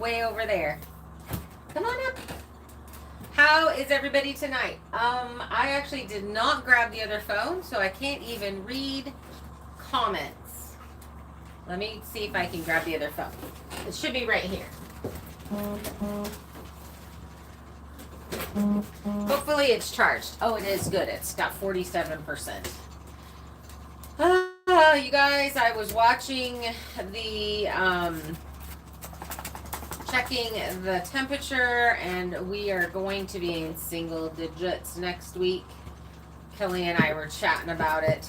way over there. Come on up. How is everybody tonight? I actually did not grab the other phone, so I can't even read comments. Let me see if I can grab the other phone. It should be right here. Hopefully it's charged. Oh, it is good. It's got 47%. You guys, I was watching the checking the temperature, and we are going to be in single digits next week. Kelly and I were chatting about it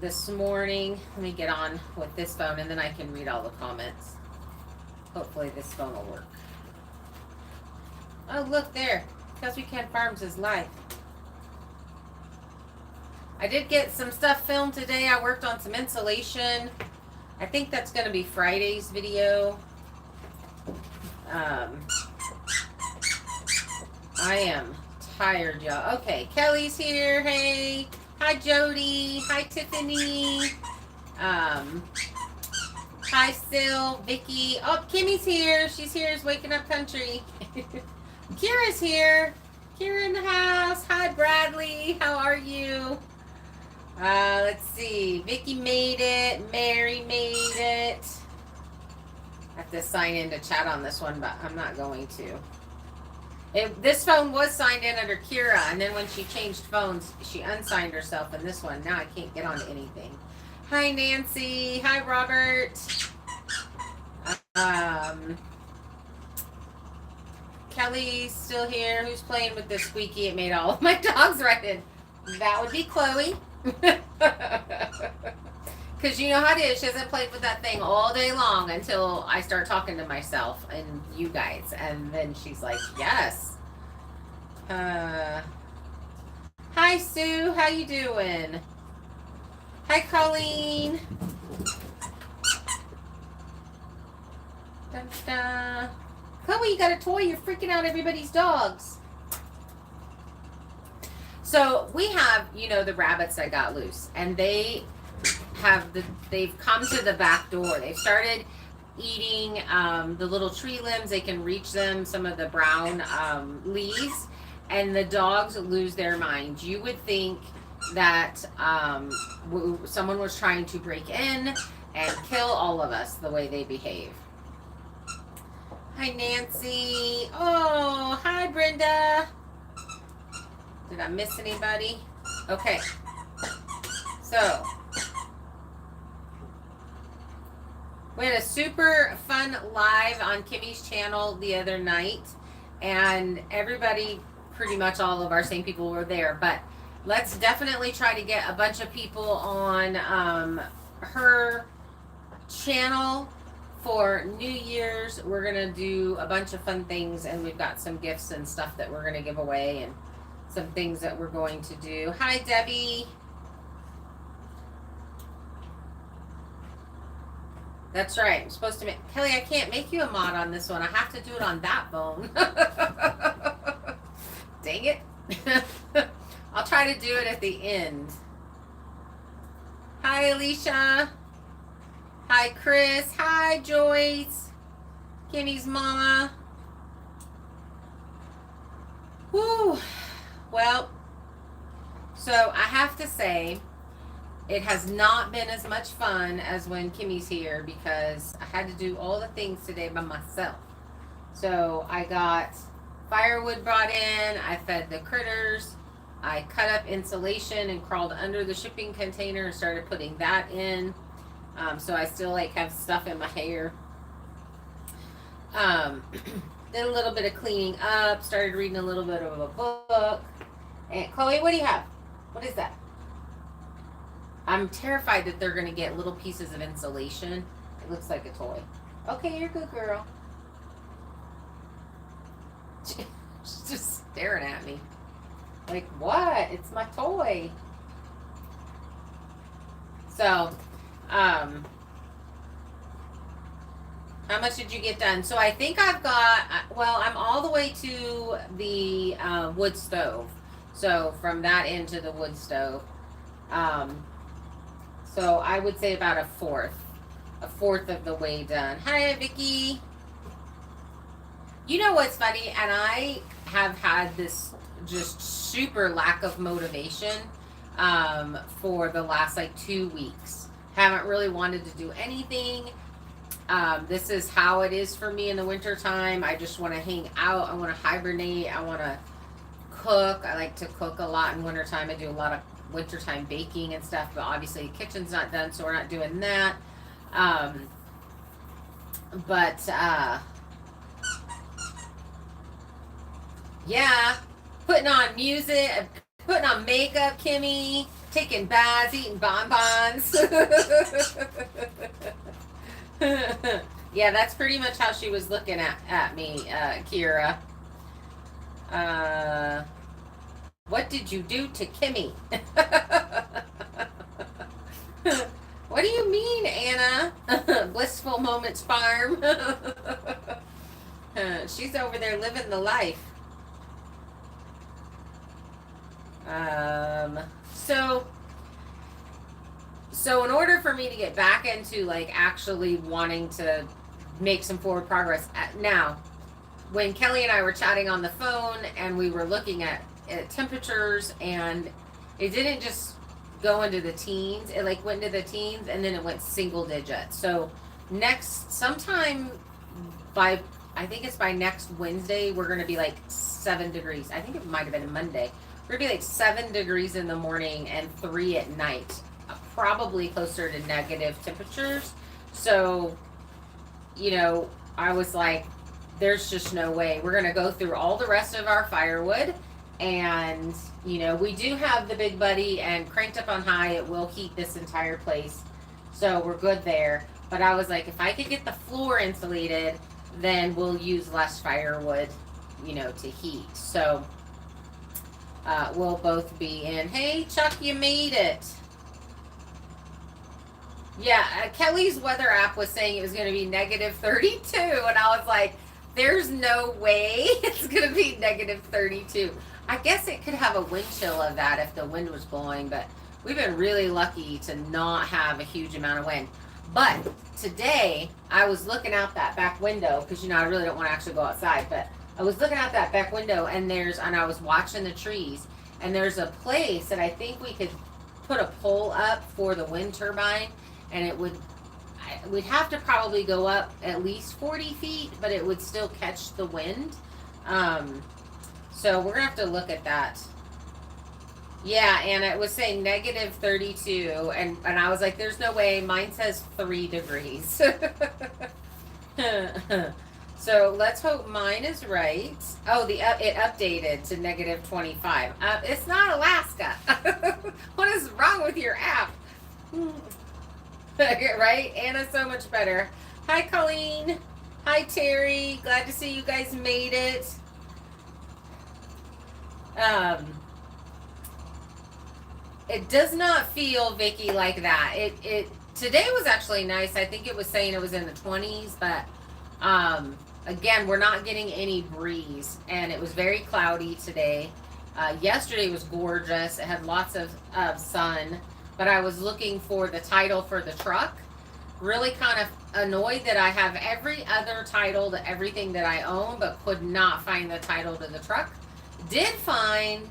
this morning. Let me get on with this phone, and then I can read all the comments. Hopefully this phone will work. Oh, look there. Because We Can Farms is live. I did get some stuff filmed today. I worked on some insulation. I think that's going to be Friday's video. I am tired, y'all. Okay, Kelly's here. Hey. Hi, Jody. Hi, Tiffany. Hi, Sil. Vicky. Oh, Kimmy's here. She's here. Is waking up country. Kira's here. Kira in the house. Hi, Bradley. How are you? Let's see. Vicky made it. Mary made it. I have to sign in to chat on this one, but I'm not going to. This phone was signed in under Kira, and then when she changed phones, she unsigned herself in this one. Now I can't get onto anything. Hi, Nancy. Hi, Robert. Kelly's still here. Who's playing with this squeaky? It made all of my dogs right in. That would be Chloe. Because you know how it is. She hasn't played with that thing all day long until I start talking to myself and you guys. And then she's like, yes. Hi, Sue. How you doing? Hi, Colleen. Dun, dun. Chloe, you got a toy. You're freaking out everybody's dogs. So we have, the rabbits that got loose, and they've come to the back door. They've started eating the little tree limbs. They can reach them, some of the brown leaves, and the dogs lose their mind. You would think that someone was trying to break in and kill all of us the way they behave. Hi, Nancy. Oh, hi, Brenda. Did I miss anybody? Okay. So, we had a super fun live on Kimmy's channel the other night, and everybody, pretty much all of our same people were there, but let's definitely try to get a bunch of people on her channel for New Year's. We're going to do a bunch of fun things, and we've got some gifts and stuff that we're going to give away, and some things that we're going to do. Hi, Debbie. That's right. I'm supposed to make... Kelly, I can't make you a mod on this one. I have to do it on that phone. Dang it. I'll try to do it at the end. Hi, Alicia. Hi, Chris. Hi, Joyce. Kimmy's mama. Woo. Well, so I have to say, it has not been as much fun as when Kimmy's here, because I had to do all the things today by myself. So I got firewood brought in, I fed the critters, I cut up insulation and crawled under the shipping container and started putting that in. So I still have stuff in my hair. Did a little bit of cleaning up, started reading a little bit of a book. And Chloe, what do you have? What is that? I'm terrified that they're going to get little pieces of insulation. It looks like a toy. Okay, you're a good girl. She's just staring at me. Like, what? It's my toy. So, how much did you get done? So I think I've got, well, I'm all the way to the wood stove. So from that end to the wood stove. So I would say about a fourth of the way done. Hi, Vicky. You know what's funny? And I have had this just super lack of motivation for the last like 2 weeks. Haven't really wanted to do anything. This is how it is for me in the wintertime. I just want to hang out. I want to hibernate. I want to cook. I like to cook a lot in wintertime. I do a lot of wintertime baking and stuff, but obviously the kitchen's not done, so we're not doing that. Um, but yeah, putting on music, putting on makeup, Kimmy, taking baths, eating bonbons. Yeah, that's pretty much how she was looking at me, Kira. What did you do to Kimmy? What do you mean, Anna? Blissful Moments Farm. She's over there living the life. So in order for me to get back into like actually wanting to make some forward progress now, when Kelly and I were chatting on the phone and we were looking at temperatures, and it didn't just go into the teens, it like went into the teens and then it went single digits. So sometime by, I think it's by next Wednesday, we're going to be like 7 degrees. I think it might have been Monday. We're going to be like 7 degrees in the morning and 3 at night, probably closer to negative temperatures. So, I was like, there's just no way. We're going to go through all the rest of our firewood. And, we do have the Big Buddy and cranked up on high. It will heat this entire place. So we're good there. But I was like, if I could get the floor insulated, then we'll use less firewood, to heat. So we'll both be in. Hey, Chuck, you made it. Yeah, Kelly's weather app was saying it was going to be negative 32. And I was like, there's no way it's going to be negative 32. I guess it could have a wind chill of that if the wind was blowing, but we've been really lucky to not have a huge amount of wind. But today, I was looking out that back window, because, I really don't want to actually go outside, but I was looking out that back window, and I was watching the trees, and there's a place that I think we could put a pole up for the wind turbine, and we'd have to probably go up at least 40 feet, but it would still catch the wind. So we're going to have to look at that. Yeah, and it was saying negative 32, and I was like, there's no way. Mine says 3 degrees. So let's hope mine is right. Oh, it updated to negative 25. It's not Alaska. What is wrong with your app? Right? Anna's so much better. Hi, Colleen. Hi, Terry. Glad to see you guys made it. It does not feel, Vicky, like that. It today was actually nice. I think it was saying it was in the 20s, but again, we're not getting any breeze, and it was very cloudy today. Yesterday was gorgeous. It had lots of sun, but I was looking for the title for the truck. Really kind of annoyed that I have every other title to everything that I own, but could not find the title to the truck. Did find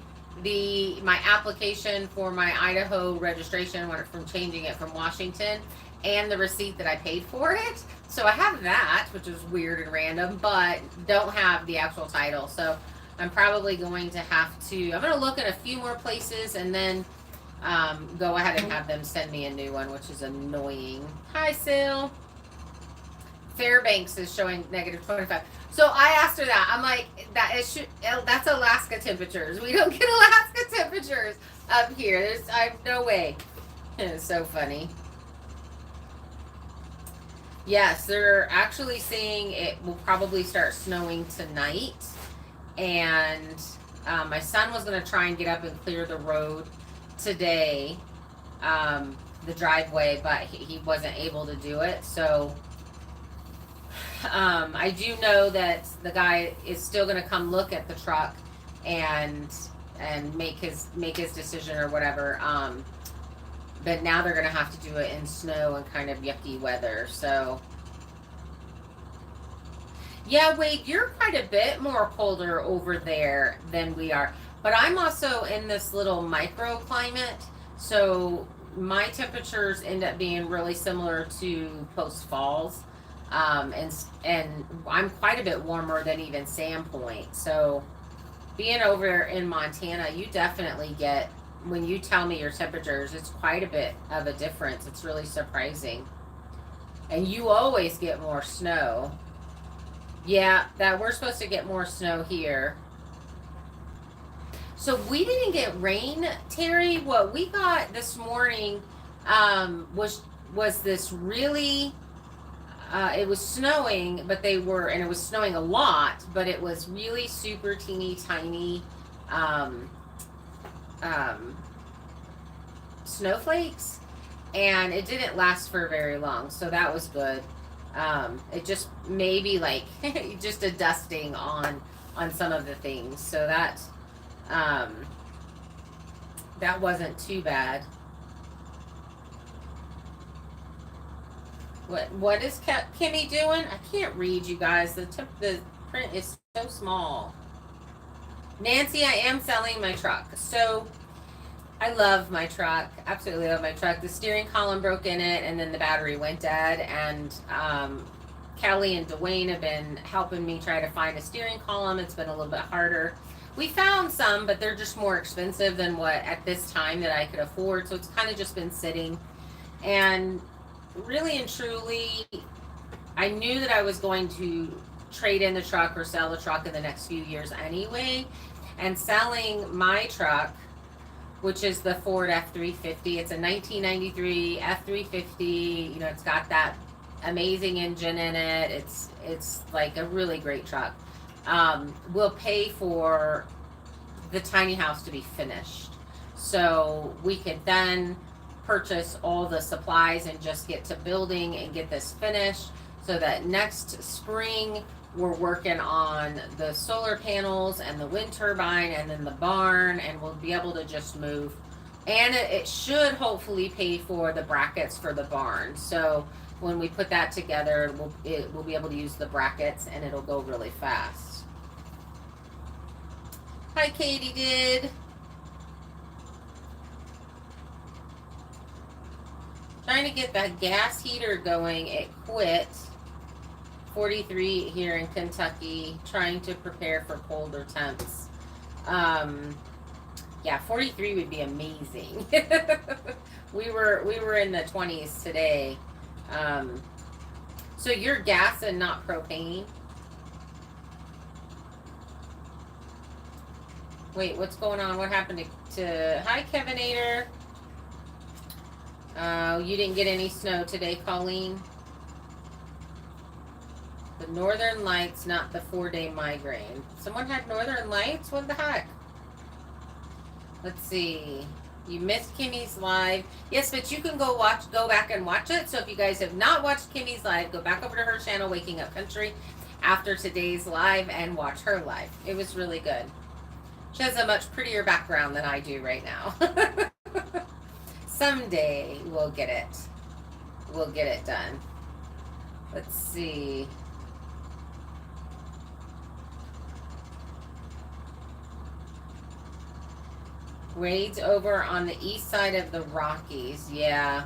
my application for my Idaho registration from changing it from Washington, and the receipt that I paid for it. So I have that, which is weird and random, but don't have the actual title. So I'm probably going to I'm going to look at a few more places and then go ahead and have them send me a new one, which is annoying. Hi, Sil. Fairbanks is showing negative 25. So I asked her that. I'm like, that's Alaska temperatures. We don't get Alaska temperatures up here. I have no way. It's so funny. Yes, they're actually saying it will probably start snowing tonight. And my son was going to try and get up and clear the road today, the driveway, but he wasn't able to do it. So I do know that the guy is still going to come look at the truck and make his decision or whatever. But now they're going to have to do it in snow and kind of yucky weather. So Yeah, Wade, you're quite a bit more colder over there than we are. But I'm also in this little microclimate, so my temperatures end up being really similar to Post Falls. And I'm quite a bit warmer than even Sandpoint. So being over in Montana, you definitely get, when you tell me your temperatures, it's quite a bit of a difference. It's really surprising. And you always get more snow. Yeah, that we're supposed to get more snow here. So we didn't get rain, Terry. What we got this morning was this really it was snowing, but and it was snowing a lot, but it was really super teeny tiny um, um, snowflakes, and it didn't last for very long, so that was good. It just maybe like just a dusting on some of the things, so um, that wasn't too bad. What is Kimmy doing? I can't read, you guys. The print is so small. Nancy, I am selling my truck. So I love my truck. Absolutely love my truck. The steering column broke in it, and then the battery went dead. And Kelly and Dwayne have been helping me try to find a steering column. It's been a little bit harder. We found some, but they're just more expensive than what at this time that I could afford. So it's kind of just been sitting. And really and truly, I knew that I was going to trade in the truck or sell the truck in the next few years anyway. And selling my truck, which is the Ford F-350. It's a 1993 F-350. You know, it's got that amazing engine in it. It's like a really great truck. Will pay for the tiny house to be finished. So we could then purchase all the supplies and just get to building and get this finished, so that next spring we're working on the solar panels and the wind turbine and then the barn, and we'll be able to just move. And it should hopefully pay for the brackets for the barn. So when we put that together, we'll be able to use the brackets, and it'll go really fast. Hi, Katie did. Trying to get that gas heater going. It quit. 43 here in Kentucky. Trying to prepare for colder temps. Yeah, 43 would be amazing. we were in the 20s today. So you're gas and not propane? Wait, what's going on? What happened to hi, Kevinator? You didn't get any snow today, Colleen? The Northern Lights, not the 4-day migraine. Someone had Northern Lights? What the heck? Let's see. You missed Kimmy's live. Yes, but you can go back and watch it. So if you guys have not watched Kimmy's live, go back over to her channel, Waking Up Country, after today's live, and watch her live. It was really good. She has a much prettier background than I do right now. Someday we'll get it. We'll get it done. Let's see. Wade's over on the east side of the Rockies. Yeah.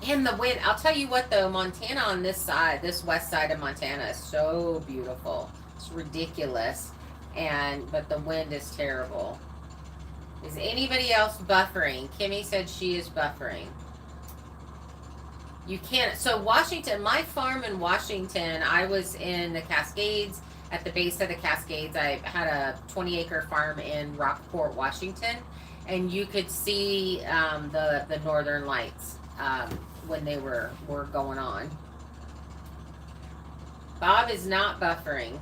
And the wind. I'll tell you what though, Montana on this side, this west side of Montana is so beautiful. It's ridiculous. But the wind is terrible. Is anybody else buffering? Kimmy said she is buffering. You can't. So Washington, my farm in Washington, I was in the Cascades, at the base of the Cascades. I had a 20-acre farm in Rockport, Washington, and you could see the Northern Lights when they were going on. Bob is not buffering.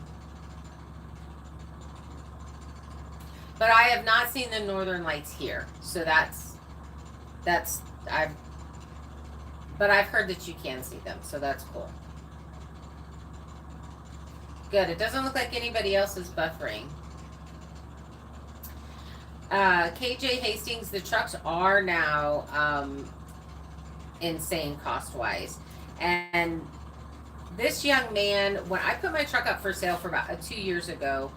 But I have not seen the Northern Lights here. So but I've heard that you can see them, so that's cool. Good. It doesn't look like anybody else is buffering. KJ Hastings, the trucks are now insane cost-wise. And this young man, when I put my truck up for sale for about 2 years ago,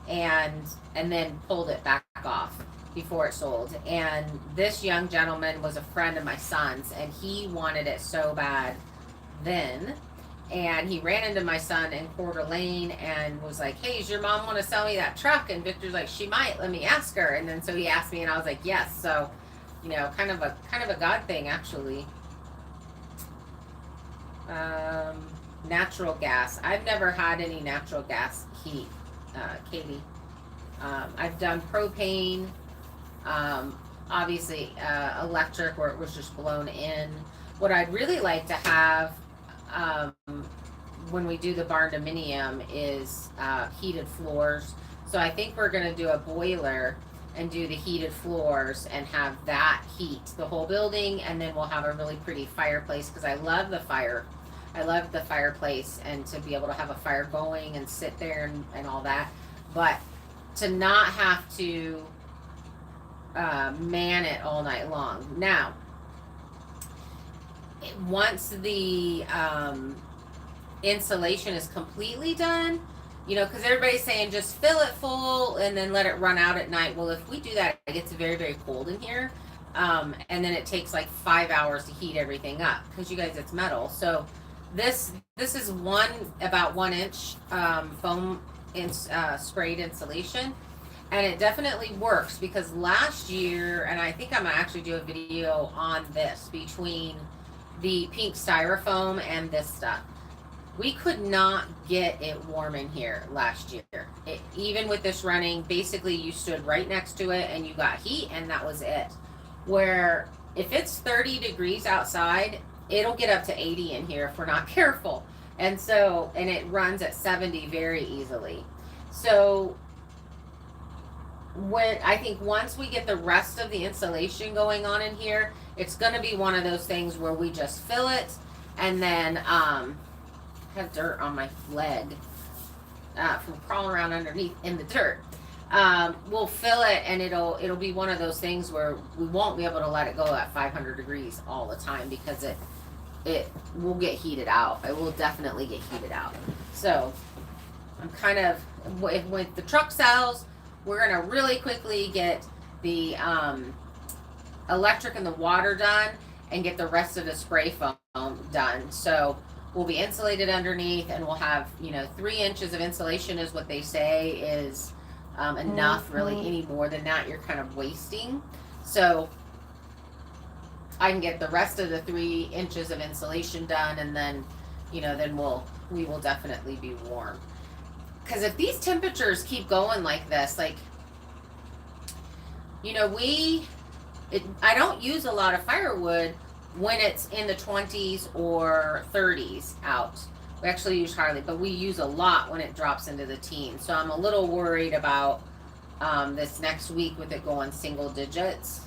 and then pulled it back off before it sold. And this young gentleman was a friend of my son's, and he wanted it so bad then. And he ran into my son in Coeur d'Alene and was like, "Hey, does your mom want to sell me that truck?" And Victor's like, "She might. Let me ask her." And then so he asked me, and I was like, "Yes." So, kind of a God thing, actually. Natural gas. I've never had any natural gas heat, Katie. I've done propane, obviously electric, where it was just blown in. What I'd really like to have, when we do the barn dominium, is heated floors. So I think we're going to do a boiler and do the heated floors and have that heat the whole building, and then we'll have a really pretty fireplace, because I love the fire. I love the fireplace, and to be able to have a fire going and sit there and all that. But to not have to man it all night long. Now, once the insulation is completely done, because everybody's saying just fill it full and then let it run out at night. Well, if we do that, it gets very, very cold in here. And then it takes like 5 hours to heat everything up, because you guys, it's metal. So this is about 1 inch foam sprayed insulation. And it definitely works, because last year, and I think I'm going to actually do a video on this, between the pink styrofoam and this stuff. We could not get it warm in here last year. Even with this running, basically you stood right next to it and you got heat, and that was it. Where if it's 30 degrees outside, it'll get up to 80 in here if we're not careful. And it runs at 70 very easily. So I think once we get the rest of the insulation going on in here, it's going to be one of those things where we just fill it, and then I have dirt on my leg from crawling around underneath in the dirt. We'll fill it, and it'll be one of those things where we won't be able to let it go at 500 degrees all the time, because it will get heated out. It will definitely get heated out. So I'm kind of, with the truck sells, we're going to really quickly get the electric and the water done, and get the rest of the spray foam done. So we'll be insulated underneath, and we'll have, 3 inches of insulation is what they say is enough. Really, any more than that, you're kind of wasting. So I can get the rest of the 3 inches of insulation done, and then, then we will definitely be warm. Because if these temperatures keep going like this, I don't use a lot of firewood when it's in the 20s or 30s out. We actually use hardly, but we use a lot when it drops into the teens. So I'm a little worried about this next week with it going single digits.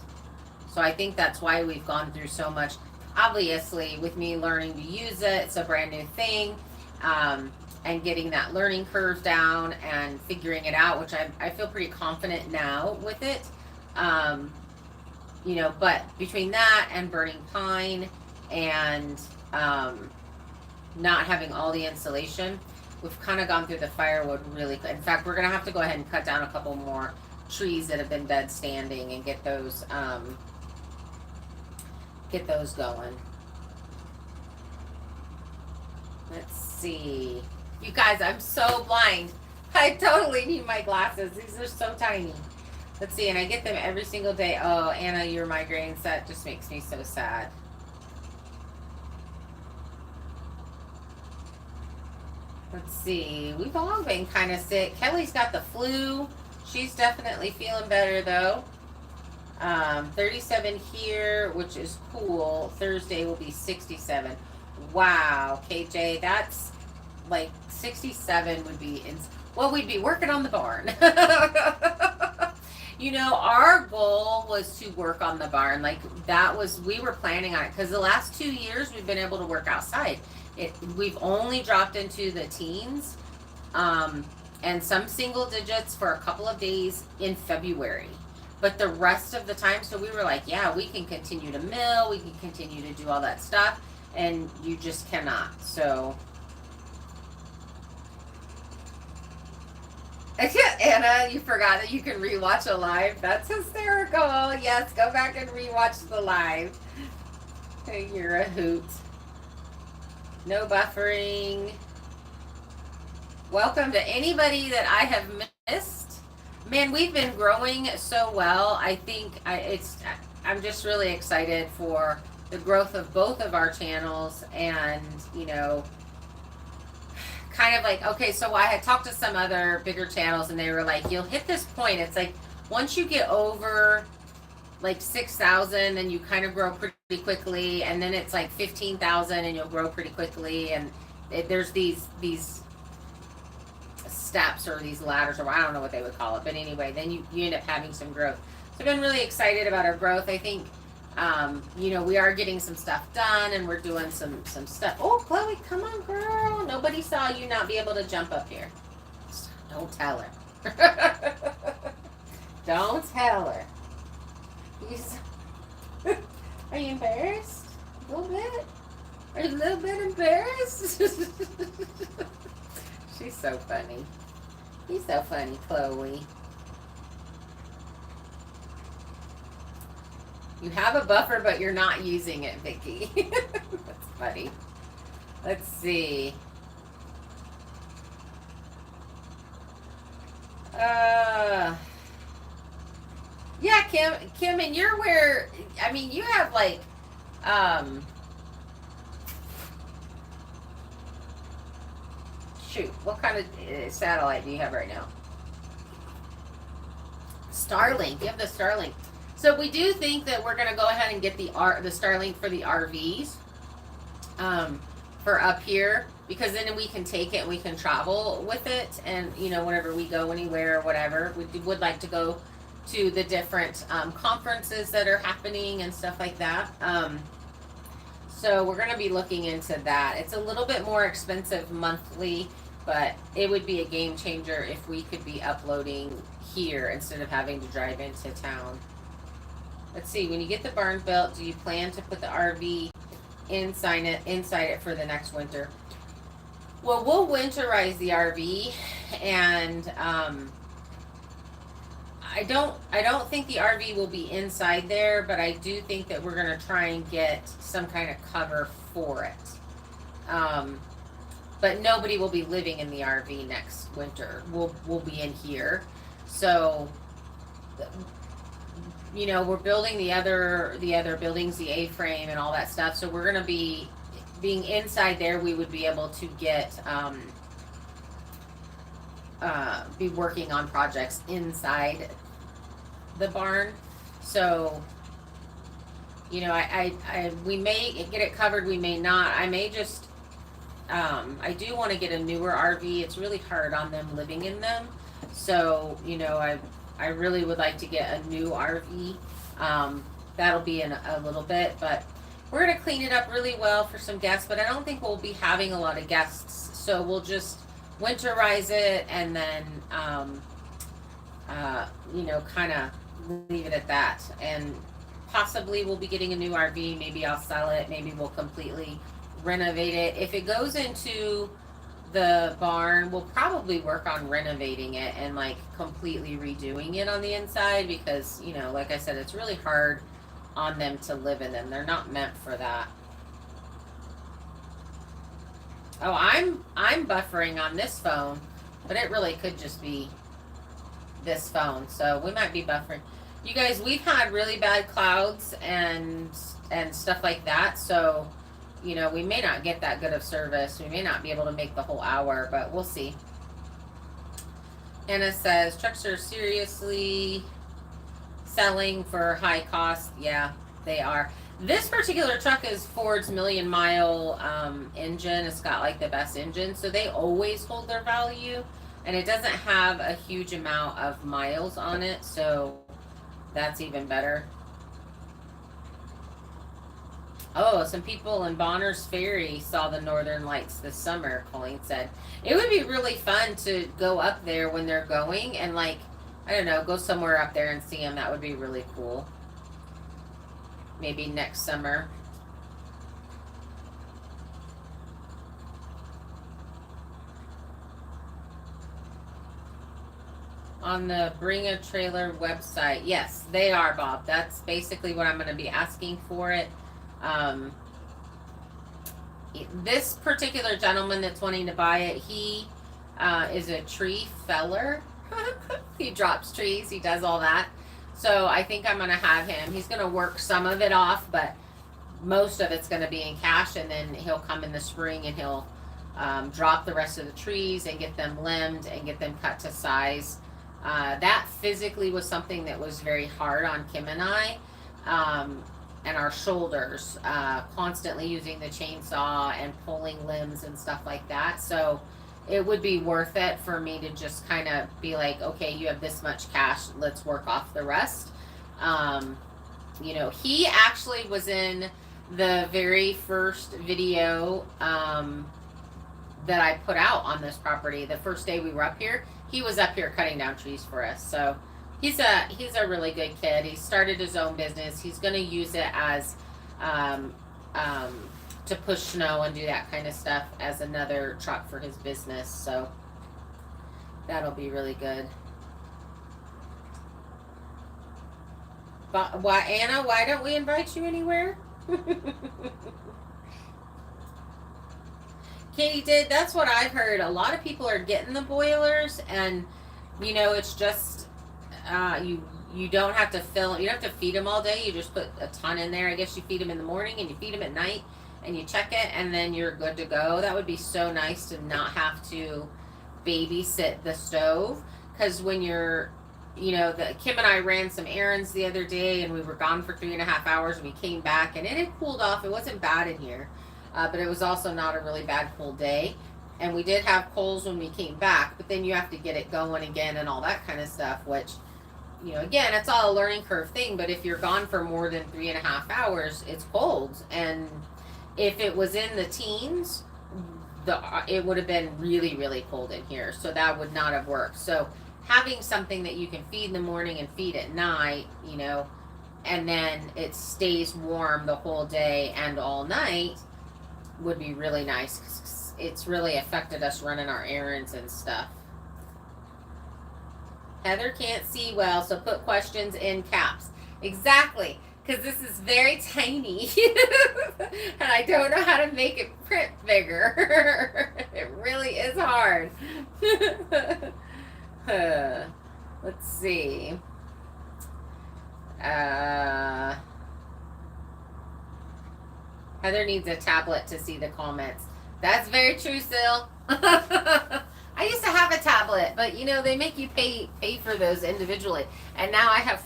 So I think that's why we've gone through so much. Obviously, with me learning to use it, it's a brand new thing. And getting that learning curve down and figuring it out, which I feel pretty confident now with it. But between that and burning pine and not having all the insulation, we've kind of gone through the firewood really quick. In fact, we're going to have to go ahead and cut down a couple more trees that have been dead standing and get those going. Let's see. You guys, I'm so blind. I totally need my glasses. These are so tiny. Let's see, and I get them every single day. Oh, Anna, your migraines, that just makes me so sad. Let's see. We've all been kind of sick. Kelly's got the flu. She's definitely feeling better, though. 37 here, which is cool. Thursday will be 67. Wow, KJ, that's like 67 would be we'd be working on the barn. Our goal was to work on the barn. We were planning on it, because the last 2 years we've been able to work outside. We've only dropped into the teens, and some single digits for a couple of days in February. But the rest of the time, so we were like, yeah, we can continue to mill, we can continue to do all that stuff, and you just cannot. So Anna, you forgot that you can rewatch a live. That's hysterical. Yes, go back and rewatch the live. Hey, you're a hoot. No buffering. Welcome to anybody that I have missed. Man, we've been growing so well. I think I'm just really excited for the growth of both of our channels, and kind of like, okay, so I had talked to some other bigger channels and they were like, you'll hit this point. It's like once you get over like 6,000, then you kind of grow pretty quickly, and then it's like 15,000 and you'll grow pretty quickly, and there's these steps or these ladders, or I don't know what they would call it, but anyway, then you end up having some growth. So I've been really excited about our growth. I think we are getting some stuff done, and we're doing some stuff. Oh, Chloe, come on, girl. Nobody saw you not be able to jump up here. Don't tell her. Don't tell her. Are you embarrassed? A little bit? Are you a little bit embarrassed? She's so funny. He's so funny, Chloe. You have a buffer, but you're not using it, Vicky. That's funny. Let's see. Yeah, Kim, and you're where, I mean, you have like, shoot, what kind of satellite do you have right now? Starlink. You have the Starlink. So we do think that we're going to go ahead and get the Starlink for the RVs for up here, because then we can take it and we can travel with it, and whenever we go anywhere or whatever, we would like to go to the different conferences that are happening and stuff like that. So we're going to be looking into that. It's a little bit more expensive monthly, but it would be a game changer if we could be uploading here instead of having to drive into town. Let's see, when you get the barn built, do you plan to put the RV inside it for the next winter? Well, we'll winterize the RV, and I don't think the RV will be inside there, but I do think that we're going to try and get some kind of cover for it. But nobody will be living in the RV next winter. We'll be in here. So we're building the other buildings, the A-frame and all that stuff. So we're going to be being inside there. We would be able to get be working on projects inside the barn. So we may get it covered, we may not. I may just I do want to get a newer RV. It's really hard on them living in them. So I really would like to get a new RV. That'll be in a little bit, but we're going to clean it up really well for some guests, but I don't think we'll be having a lot of guests. So we'll just winterize it and then, kind of leave it at that. And possibly we'll be getting a new RV. Maybe I'll sell it. Maybe we'll completely renovate it. If it goes into the barn, we'll probably work on renovating it and like completely redoing it on the inside, because like I said, it's really hard on them to live in them. They're not meant for that. Oh, I'm buffering on this phone, but it really could just be this phone, so we might be buffering. You guys, we've had really bad clouds and stuff like that, so we may not get that good of service. We may not be able to make the whole hour, but we'll see. Anna says, trucks are seriously selling for high cost. Yeah, they are. This particular truck is Ford's million mile engine. It's got like the best engine, so they always hold their value, and it doesn't have a huge amount of miles on it, so that's even better. Oh, some people in Bonner's Ferry saw the Northern Lights this summer, Colleen said. It would be really fun to go up there when they're going and, like, I don't know, go somewhere up there and see them. That would be really cool. Maybe next summer. on the Bring a Trailer website. Yes, they are, Bob. That's basically what I'm going to be asking for it. Um, this particular gentleman that's wanting to buy it, he is a tree feller. He drops trees. He does all that. So I think I'm going to have him. He's going to work some of it off, but most of it's going to be in cash, and then he'll come in the spring and he'll drop the rest of the trees and get them limbed and get them cut to size. That physically was something that was very hard on Kim and I, and our shoulders, constantly using the chainsaw and pulling limbs and stuff like that. So it would be worth it for me to just kind of be like, okay, you have this much cash, let's work off the rest. You know, he actually was in the very first video that I put out on this property. The first day we were up here, he was up here cutting down trees for us. So he's a really good kid. He started his own business. He's going to use it as to push snow and do that kind of stuff as another truck for his business. So that'll be really good. But why, Anna, why don't we invite you anywhere? Katie did. That's what I've heard. A lot of people are getting the boilers, and you know, it's just you don't have to fill. You don't have to feed them all day. You just put a ton in there. I guess you feed them in the morning and you feed them at night, and you check it, and then you're good to go. That would be so nice to not have to babysit the stove, because when you're, you know, Kim and I ran some errands the other day, and we were gone for 3.5 hours, and we came back, and it had cooled off. It wasn't bad in here, but it was also not a really bad cold day, and we did have coals when we came back, but then you have to get it going again and all that kind of stuff, which, you know, again, it's all a learning curve thing. But if you're gone for more than 3.5 hours, it's cold, and if it was in the teens, it would have been really, really cold in here, so that would not have worked. So having something that you can feed in the morning and feed at night, you know, and then it stays warm the whole day and all night would be really nice, 'cause it's really affected us running our errands and stuff. Heather can't see well, so put questions in caps. Exactly, because this is very tiny, and I don't know how to make it print bigger. It really is hard. Let's see. Heather needs a tablet to see the comments. That's very true, Sil. I used to have a tablet, but you know, they make you pay for those individually. And now I have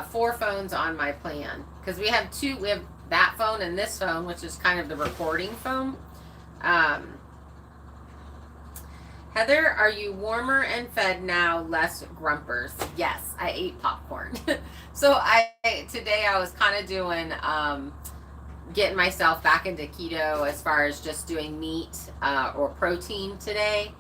4 phones on my plan, because we have that phone and this phone, which is kind of the recording phone. Heather, are you warmer and fed now, less grumpers? Yes, I ate popcorn. So today I was kind of doing getting myself back into keto as far as just doing meat or protein today.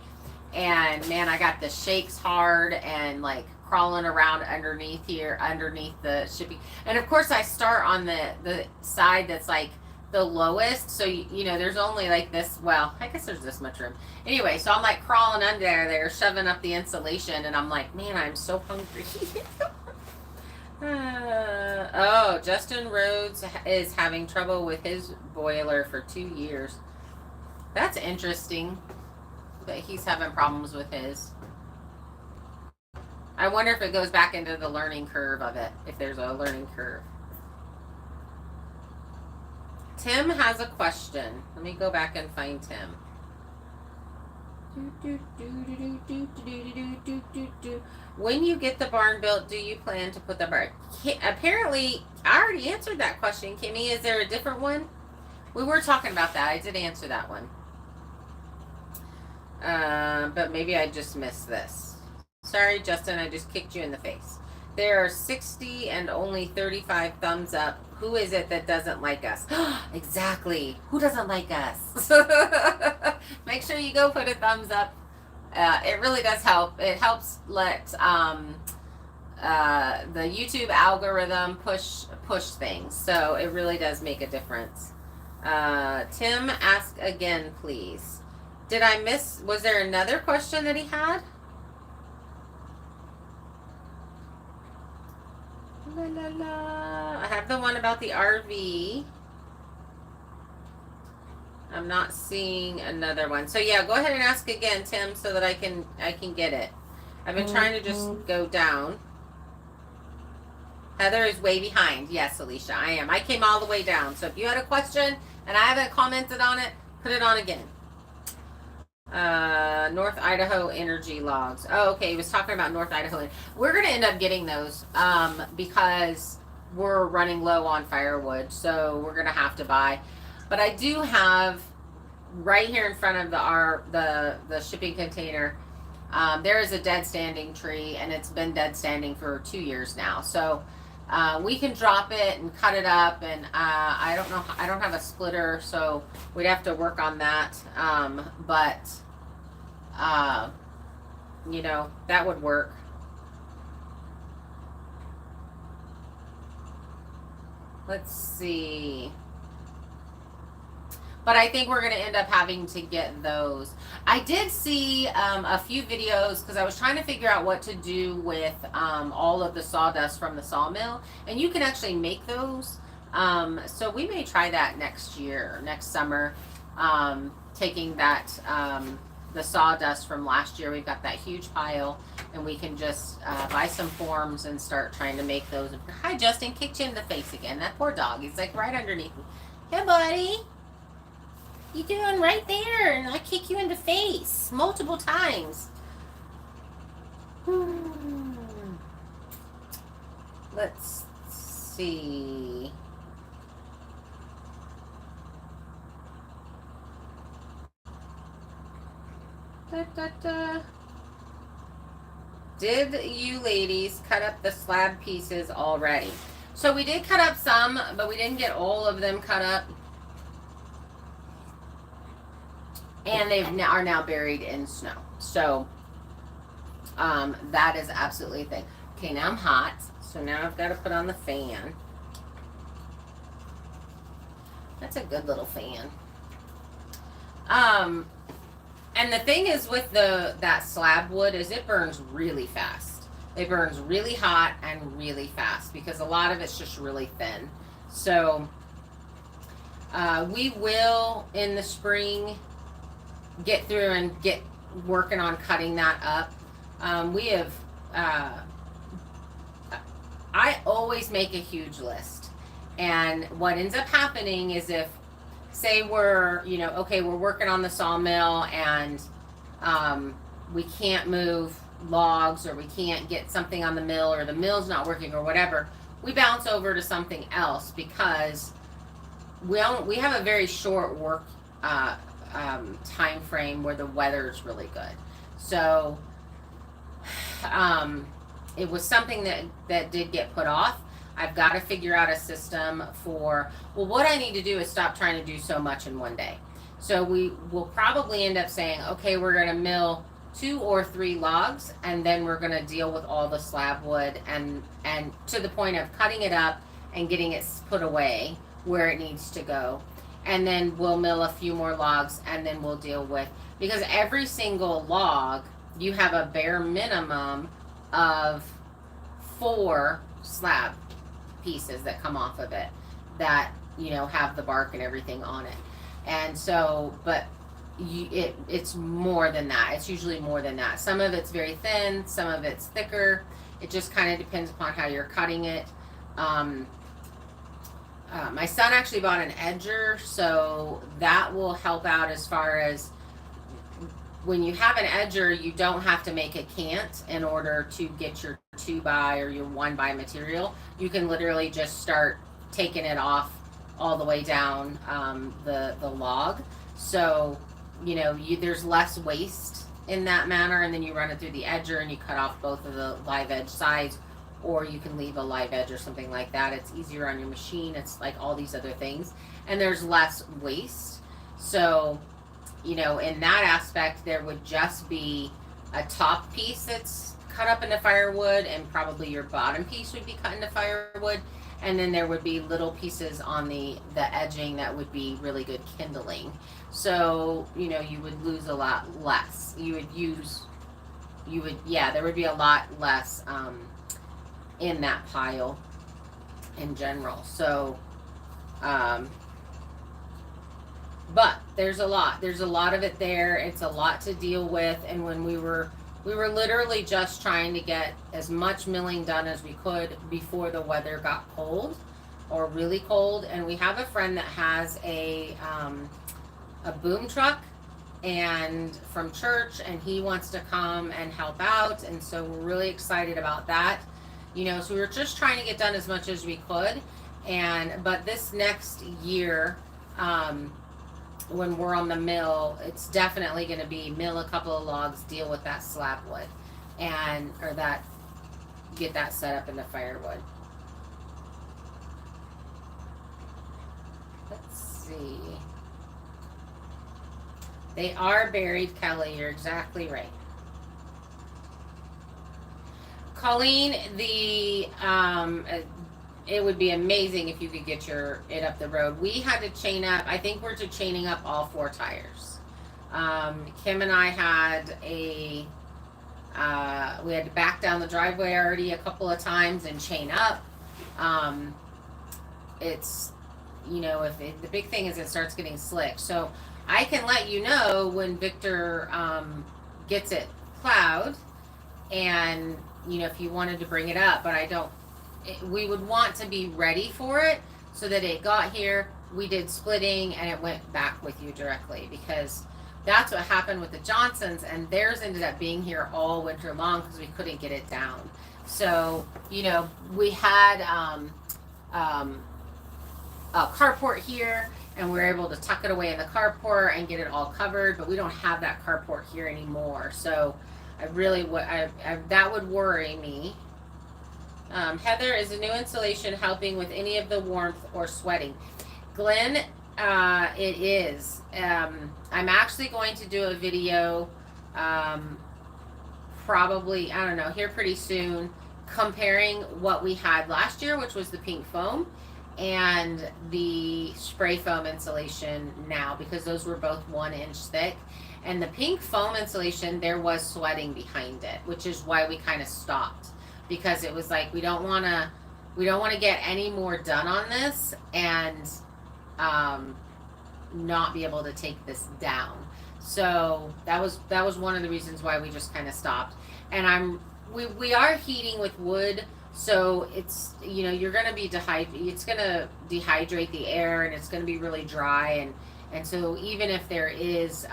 And man, I got the shakes hard and like crawling around underneath the shipping. And of course I start on the side that's like the lowest, so you know, there's only like this, well, I guess there's this much room. Anyway, so I'm like crawling under there, shoving up the insulation, and I'm like, man, I'm so hungry. Oh, Justin Rhodes is having trouble with his boiler for 2 years. That's interesting that he's having problems with his. I wonder if it goes back into the learning curve of it, if there's a learning curve. Tim has a question. Let me go back and find Tim. When you get the barn built, do you plan to put the barn? Apparently, I already answered that question, Kimmy. Is there a different one? We were talking about that. I did answer that one. But maybe I just missed this. Sorry, Justin, I just kicked you in the face. There are 60 and only 35 thumbs up. Who is it that doesn't like us? Exactly. Who doesn't like us? Make sure you go put a thumbs up. It really does help. It helps let the YouTube algorithm push things. So it really does make a difference. Tim, ask again, please. Did I miss? Was there another question that he had? La la la. I have the one about the RV. I'm not seeing another one. So yeah, go ahead and ask again, Tim, so that I can get it. I've been trying to just go down. Heather is way behind. Yes, Alicia, I am. I came all the way down. So if you had a question and I haven't commented on it, put it on again. North Idaho energy logs. Oh, okay. He was talking about North Idaho. We're going to end up getting those because we're running low on firewood. So we're going to have to buy. But I do have right here in front of the shipping container, there is a dead standing tree, and it's been dead standing for 2 years now. So we can drop it and cut it up, and I don't know. I don't have a splitter, so we'd have to work on that. But you know, that would work. Let's see. But I think we're going to end up having to get those. I did see a few videos because I was trying to figure out what to do with all of the sawdust from the sawmill. And you can actually make those. So we may try that next year, next summer. Taking that, the sawdust from last year. We've got that huge pile. And we can just buy some forms and start trying to make those. Hi, Justin. Kicked you in the face again. That poor dog. He's like right underneath me. Hey, buddy. You doing right there, and I kick you in the face multiple times. Let's see. Da, da, da. Did you ladies cut up the slab pieces already? So we did cut up some, but we didn't get all of them cut up. And they are now buried in snow. So that is absolutely a thing. Okay, now I'm hot. So now I've got to put on the fan. That's a good little fan. And the thing is with that slab wood is it burns really fast. It burns really hot and really fast because a lot of it's just really thin. So we will in the spring get through and get working on cutting that up. We have, I always make a huge list. And what ends up happening is if, say we're, you know, okay, we're working on the sawmill and we can't move logs or we can't get something on the mill or the mill's not working or whatever, we bounce over to something else because we have a very short work time frame where the weather is really good. So it was something that did get put off. I've got to figure out a system for, well, what I need to do is stop trying to do so much in one day. So we will probably end up saying, okay, we're going to mill 2 or 3 logs, and then we're going to deal with all the slab wood and to the point of cutting it up and getting it put away where it needs to go. And then we'll mill a few more logs, and then we'll deal with, because every single log, you have a bare minimum of 4 slab pieces that come off of it that, you know, have the bark and everything on it. And so, but it's more than that. It's usually more than that. Some of it's very thin, some of it's thicker. It just kind of depends upon how you're cutting it. My son actually bought an edger, so that will help out as far as when you have an edger, you don't have to make a cant in order to get your 2x or your 1x material. You can literally just start taking it off all the way down the log. So, you know, there's less waste in that manner, and then you run it through the edger and you cut off both of the live edge sides, or you can leave a live edge or something like that. It's easier on your machine. It's like all these other things, and there's less waste. So, you know, in that aspect, there would just be a top piece that's cut up into firewood, and probably your bottom piece would be cut into firewood, and then there would be little pieces on the edging that would be really good kindling. So, you know, you would lose a lot less. There would be a lot less in that pile. in general. So, but there's a lot of it there. It's a lot to deal with. And when we were literally just trying to get as much milling done as we could before the weather got cold, or really cold. And we have a friend that has a boom truck and from church, and he wants to come and help out. And so we're really excited about that. You know, so we were just trying to get done as much as we could. But this next year, when we're on the mill, it's definitely going to be mill a couple of logs, deal with that slab wood, get that set up into firewood. Let's see. They are buried, Kelly. You're exactly right. Colleen, it would be amazing if you could get it up the road. We had to chain up. I think we're chaining up all 4 tires. Kim and I had we had to back down the driveway already a couple of times and chain up. It's, you know, the big thing is it starts getting slick. So I can let you know when Victor gets it plowed, and you know, if you wanted to bring it up, but we would want to be ready for it so that it got here, we did splitting, and it went back with you directly, because that's what happened with the Johnsons, and theirs ended up being here all winter long because we couldn't get it down. So, you know, we had a carport here, and we were able to tuck it away in the carport and get it all covered, but we don't have that carport here anymore. So I really that would worry me. Heather, is the new installation helping with any of the warmth or sweating? Glenn, it is. I'm actually going to do a video, probably, I don't know, here pretty soon, comparing what we had last year, which was the pink foam, and the spray foam insulation now, because those were both 1 inch thick. And the pink foam insulation, there was sweating behind it, which is why we kind of stopped, because it was like, we don't want to get any more done on this and not be able to take this down. So that was one of the reasons why we just kind of stopped. And we are heating with wood, so it's, you know, you're going to be it's going to dehydrate the air, and it's going to be really dry, and so even if there is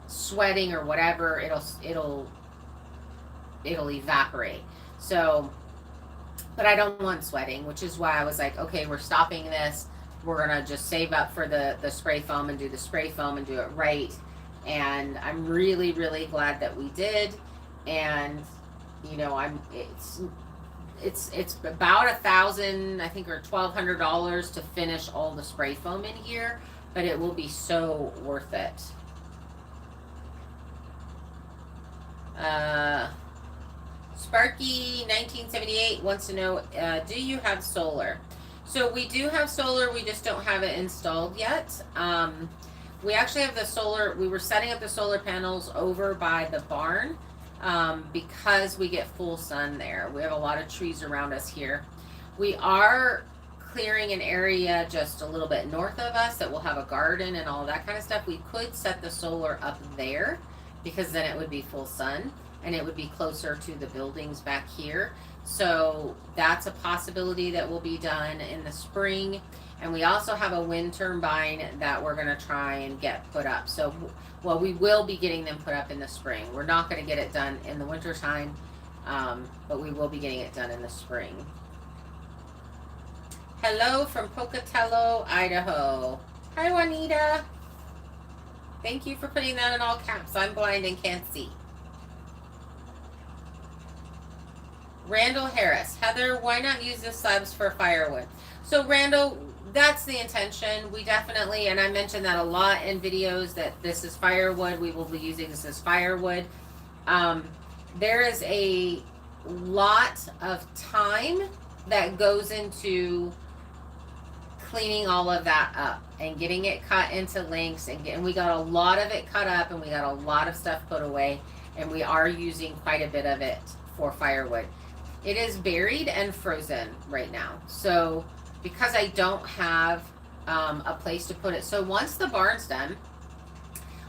sweating or whatever, it'll evaporate. So, but I don't want sweating, which is why I was like, okay, we're stopping this. We're gonna just save up for the spray foam and do the spray foam and do it right. And I'm really, really glad that we did. And you know, it's about $1,000, I think, or $1,200 to finish all the spray foam in here, but it will be so worth it. Sparky 1978 wants to know, do you have solar? So we do have solar, we just don't have it installed yet. We actually have the solar, we were setting up the solar panels over by the barn, because we get full sun there. We have a lot of trees around us here. We are clearing an area just a little bit north of us that will have a garden and all that kind of stuff. We could set the solar up there, because then it would be full sun and it would be closer to the buildings back here. So that's a possibility that will be done in the spring. And we also have a wind turbine that we're going to try and get put up. So, well, we will be getting them put up in the spring. We're not going to get it done in the winter time, but we will be getting it done in the spring. Hello from Pocatello, Idaho. Hi, Juanita. Thank you for putting that in all caps. I'm blind and can't see. Randall Harris. Heather, why not use the slabs for firewood? So Randall, that's the intention. We definitely, and I mentioned that a lot in videos, that this is firewood. We will be using this as firewood. There is a lot of time that goes into cleaning all of that up and getting it cut into lengths, and we got a lot of it cut up, and we got a lot of stuff put away, and we are using quite a bit of it for firewood. It is buried and frozen right now. So because I don't have a place to put it. So once the barn's done,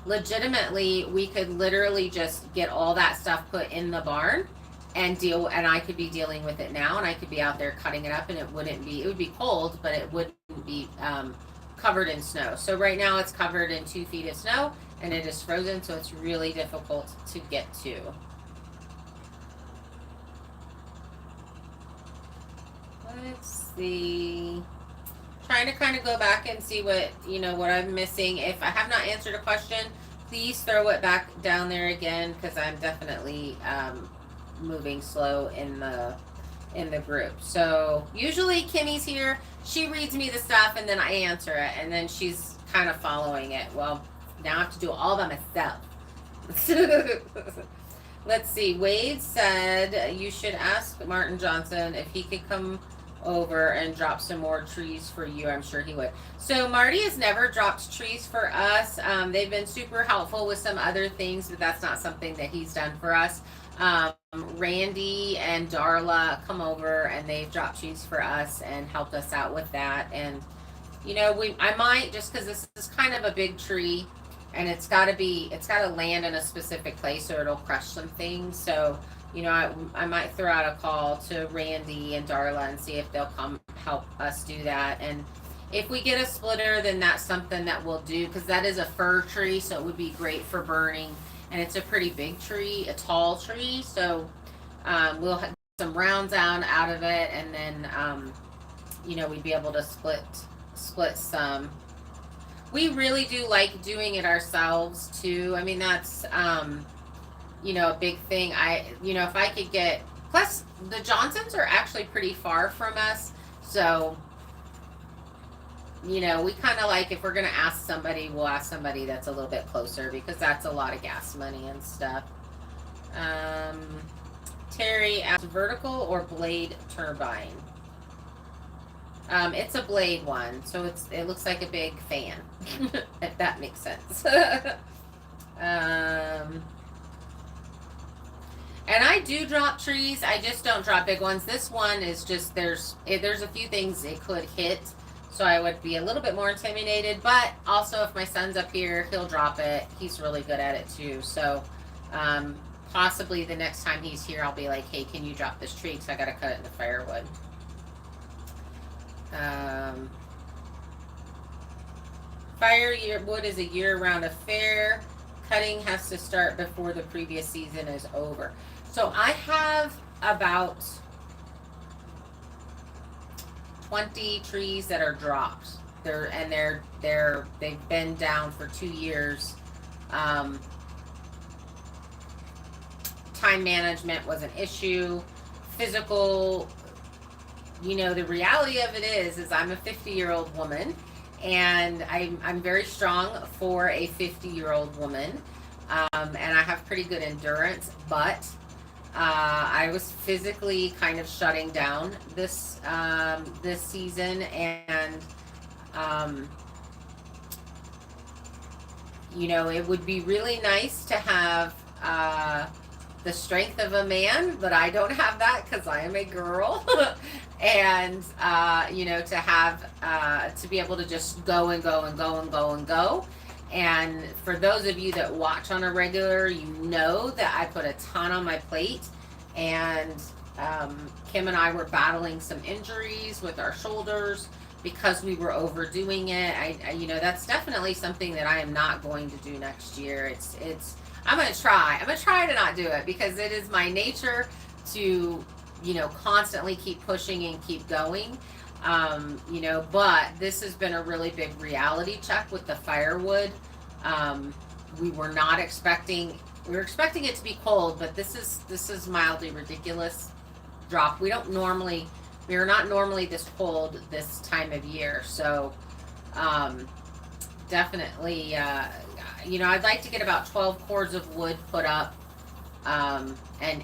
legitimately, we could literally just get all that stuff put in the barn and I could be dealing with it now, and I could be out there cutting it up, and it would be cold, but it wouldn't be covered in snow. So right now it's covered in 2 feet of snow, and it is frozen, so it's really difficult to get to. Let's see. Trying to kind of go back and see what I'm missing. If I have not answered a question, please throw it back down there again, because I'm definitely moving slow in the group. So usually Kimmy's here, she reads me the stuff, and then I answer it, and then she's kind of following it. Well, now I have to do it all by myself. Let's see. Wade said you should ask Martin Johnson if he could come over and drop some more trees for you. I'm sure he would. So Marty has never dropped trees for us. They've been super helpful with some other things, but that's not something that he's done for us. Randy and Darla come over, and they've dropped trees for us and helped us out with that. And I might, just because this is kind of a big tree, and it's got to land in a specific place, or it'll crush some things. So I might throw out a call to Randy and Darla and see if they'll come help us do that. And if we get a splitter, then that's something that we'll do, because that is a fir tree, so it would be great for burning. And it's a pretty big tree, a tall tree, so we'll have some rounds out of it, and then we'd be able to split some. We really do like doing it ourselves too. I mean, that's a big thing. If I could get, plus the Johnsons are actually pretty far from us, so we kind of like, if we're going to ask somebody, we'll ask somebody that's a little bit closer, because that's a lot of gas money and stuff. Terry asked, vertical or blade turbine? It's a blade one, so it looks like a big fan, if that makes sense. And I do drop trees. I just don't drop big ones. This one is just, there's a few things it could hit, so I would be a little bit more intimidated. But also, if my son's up here, he'll drop it. He's really good at it too. So possibly the next time he's here, I'll be like, hey, can you drop this tree, because I got to cut it into firewood. Firewood is a year-round affair. Cutting has to start before the previous season is over. So I have about 20 trees that are dropped. They've been down for 2 years. Time management was an issue. Physical, the reality of it is I'm a 50-year-old woman, and I'm very strong for a 50-year-old woman, and I have pretty good endurance, but I was physically kind of shutting down this season, and it would be really nice to have the strength of a man, but I don't have that, because I am a girl. And to have to be able to just go and go and go and go and go. And for those of you that watch on a regular, that I put a ton on my plate, and Kim and I were battling some injuries with our shoulders because we were overdoing it. I that's definitely something that I am not going to do next year. I'm gonna try to not do it, because it is my nature to constantly keep pushing and keep going. But this has been a really big reality check with the firewood. We were expecting it to be cold, but this is mildly ridiculous drop. We are not normally this cold this time of year. So definitely I'd like to get about 12 cords of wood put up, and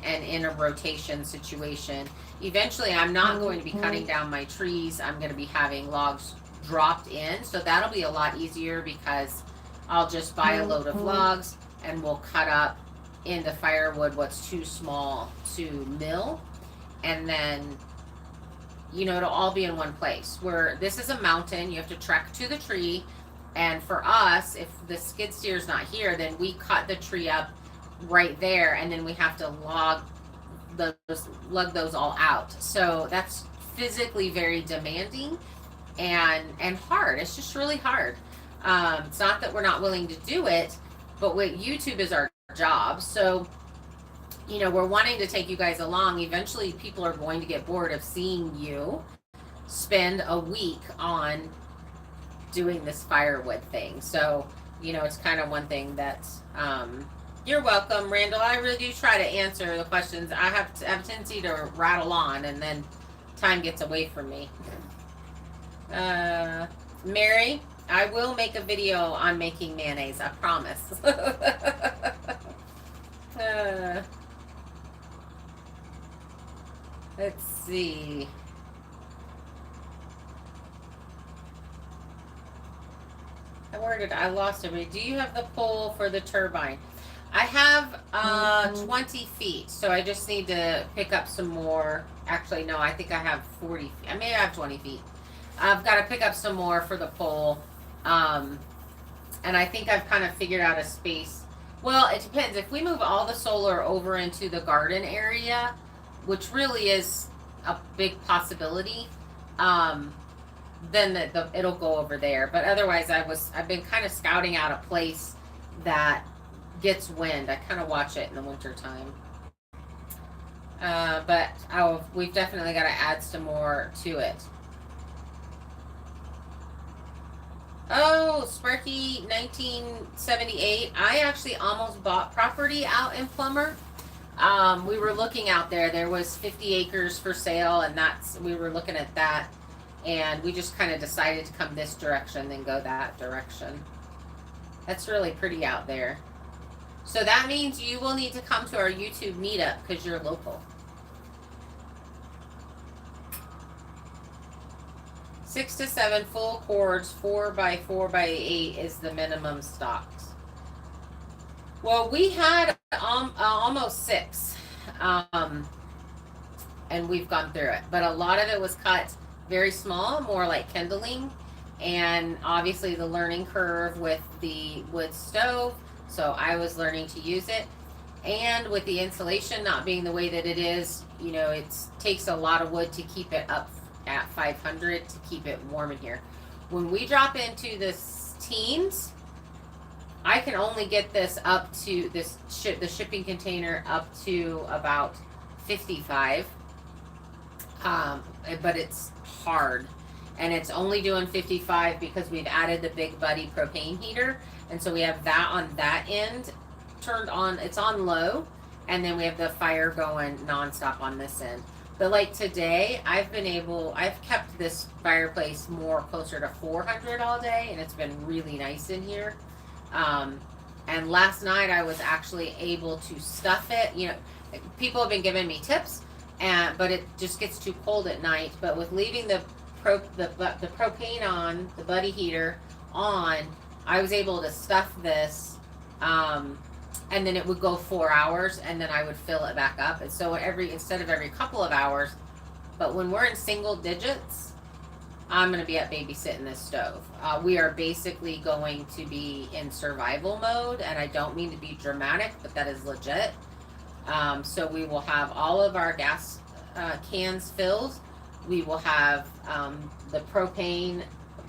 in a rotation situation. Eventually, I'm not going to be cutting down my trees. I'm going to be having logs dropped in, so that'll be a lot easier, because I'll just buy a load of logs, and we'll cut up into firewood what's too small to mill. and then, you know, it'll all be in one place. Where this is a mountain, you have to trek to the tree. And for us, if the skid steer's not here, then we cut the tree up right there, and then we have to lug those all out. So that's physically very demanding and hard. It's just really hard. It's not that we're not willing to do it, but what YouTube is our job. So, you know, we're wanting to take you guys along. Eventually, people are going to get bored of seeing you spend a week on doing this firewood thing. So, you know, it's kind of one thing that's, you're welcome, Randall. I really do try to answer the questions. I have a tendency to rattle on, and then time gets away from me. Mary, I will make a video on making mayonnaise, I promise. Let's see. I lost everybody. Do you have the pole for the turbine? I have 20 feet, so I just need to pick up some more. Actually, no, I think I have 40 feet. I may have 20 feet. I've got to pick up some more for the pole. And I think I've kind of figured out a space. Well, it depends. If we move all the solar over into the garden area, which really is a big possibility, then it'll go over there. But otherwise, I've been kind of scouting out a place that gets wind. I kind of watch it in the winter time. But we've definitely got to add some more to it. Oh, Sparky 1978. I actually almost bought property out in Plummer. We were looking out there. There was 50 acres for sale, and we were looking at that. And we just kind of decided to come this direction, then go that direction. That's really pretty out there. So that means you will need to come to our YouTube meetup because you're local. 6 to 7 full cords, 4x4x8 is the minimum stocks. Well, we had almost 6, and we've gone through it. But a lot of it was cut very small, more like kindling, and obviously the learning curve with the wood stove. So I was learning to use it, and with the insulation not being the way that it is, you know, it takes a lot of wood to keep it up at 500 to keep it warm in here. When we drop into the teens, I can only get this up to the shipping container up to about 55, but it's hard, and it's only doing 55 because we've added the Big Buddy propane heater, and so we have that on that end turned on. It's on low, and then we have the fire going nonstop on this end. But like today, I've kept this fireplace more closer to 400 all day, and it's been really nice in here. And last night I was actually able to stuff it. You know, people have been giving me tips, but it just gets too cold at night. But with leaving the propane on, the buddy heater on, I was able to stuff this, and then it would go 4 hours, and then I would fill it back up. And so instead of every couple of hours, but when we're in single digits, I'm going to be up babysitting this stove. We are basically going to be in survival mode, and I don't mean to be dramatic, but that is legit. So we will have all of our gas cans filled. We will have the propane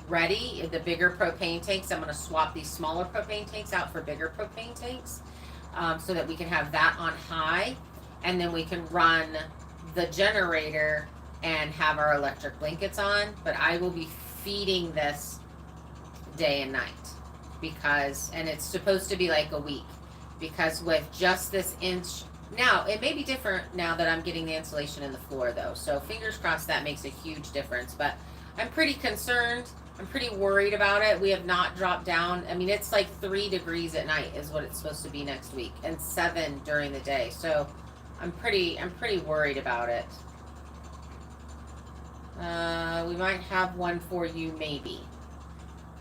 ready, the bigger propane tanks. I'm going to swap these smaller propane tanks out for bigger propane tanks, so that we can have that on high, and then we can run the generator and have our electric blankets on. But I will be feeding this day and night, and it's supposed to be like a week, because with just this inch, now it may be different now that I'm getting the insulation in the floor though, so fingers crossed that makes a huge difference. But I'm pretty concerned. I'm pretty worried about it. We have not dropped down. I mean, it's like 3 degrees at night is what it's supposed to be next week, and 7 during the day. So I'm pretty worried about it. We might have one for you, maybe.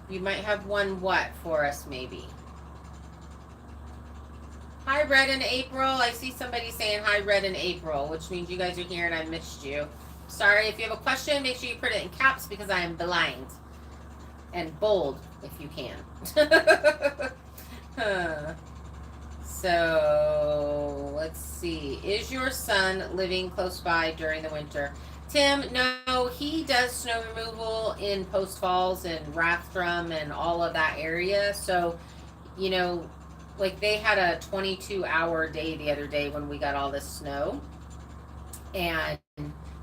You might have one what for us, maybe? Hi, Red and April. I see somebody saying hi, Red and April, which means you guys are here and I missed you. Sorry, if you have a question, make sure you put it in caps because I am blind. And bold, if you can. So, let's see. Is your son living close by during the winter? Tim, no, he does snow removal in Post Falls and Rathdrum and all of that area. So, you know, like they had a 22-hour day the other day when we got all this snow. And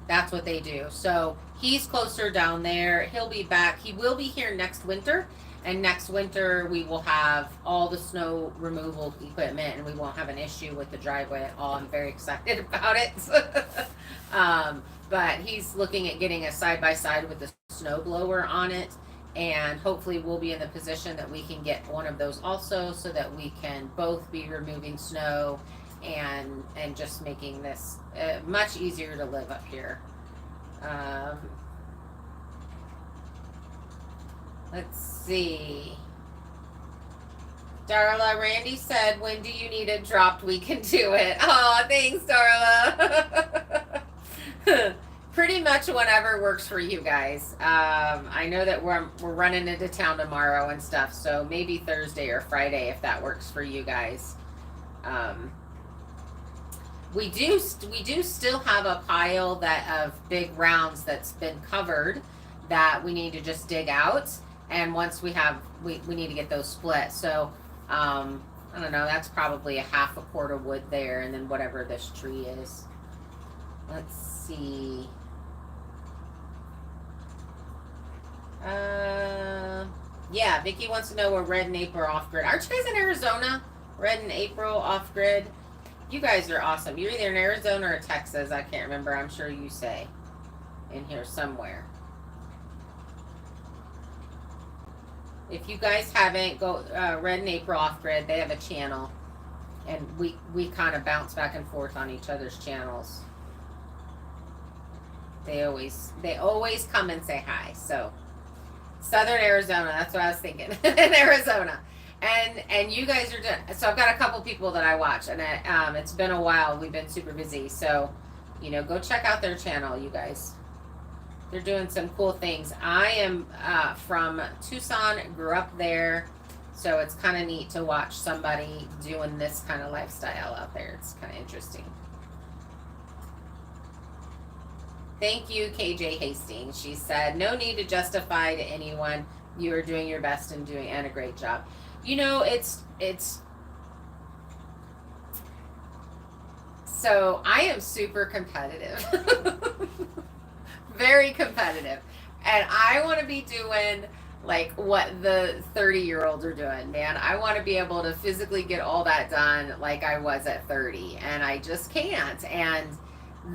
that's what they do. So he's closer down there. He'll be back. He will be here next winter. And next winter, we will have all the snow removal equipment and we won't have an issue with the driveway at all. I'm very excited about it. But he's looking at getting a side-by-side with the snow blower on it. And hopefully we'll be in the position that we can get one of those also so that we can both be removing snow and just making this much easier to live up here. Let's see. Darla, Randy said, when do you need it dropped? We can do it. Oh, thanks, Darla. Pretty much whenever works for you guys. I know that we're running into town tomorrow and stuff, so maybe Thursday or Friday if that works for you guys. We do still have a pile of big rounds that's been covered that we need to just dig out. And once we need to get those split. So, I don't know, that's probably a half a cord of wood there, and then whatever this tree is. Let's see. Yeah, Vicky wants to know where Red and April are off grid. Aren't you guys in Arizona? Red and April off grid. You guys are awesome. You're either in Arizona or Texas. I can't remember. I'm sure you say in here somewhere. If you guys haven't, go Red and April off grid. They have a channel, and we kind of bounce back and forth on each other's channels. They always come and say hi. So Southern Arizona, that's what I was thinking. In Arizona, and you guys are doing. So I've got a couple people that I watch, and it's been a while. We've been super busy, so go check out their channel, you guys. They're doing some cool things. I am from Tucson, grew up there, so it's kind of neat to watch somebody doing this kind of lifestyle out there. It's kind of interesting. Thank you, KJ Hastings. She said, no need to justify to anyone. You are doing your best and a great job. It's so I am super competitive. Very competitive. And I want to be doing like what the 30-year-olds are doing, man. I want to be able to physically get all that done like I was at 30, and I just can't. And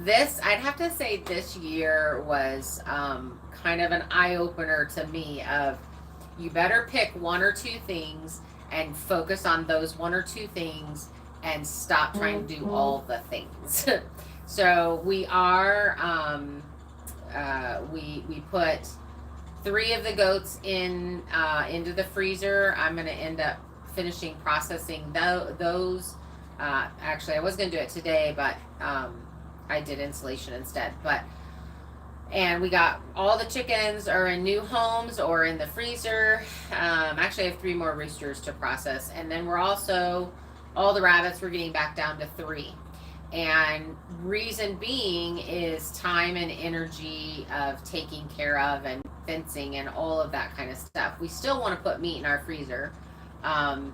I'd have to say this year was kind of an eye-opener to me of you better pick one or two things and focus on those one or two things and stop trying to do all the things. So we are, we put 3 of the goats into the freezer. I'm going to end up finishing processing those. Actually, I was going to do it today, but I did insulation instead. And we got all the chickens are in new homes or in the freezer. Actually, I have 3 more roosters to process. And then we're also, all the rabbits, we're getting back down to 3. And reason being is time and energy of taking care of and fencing and all of that kind of stuff. We still want to put meat in our freezer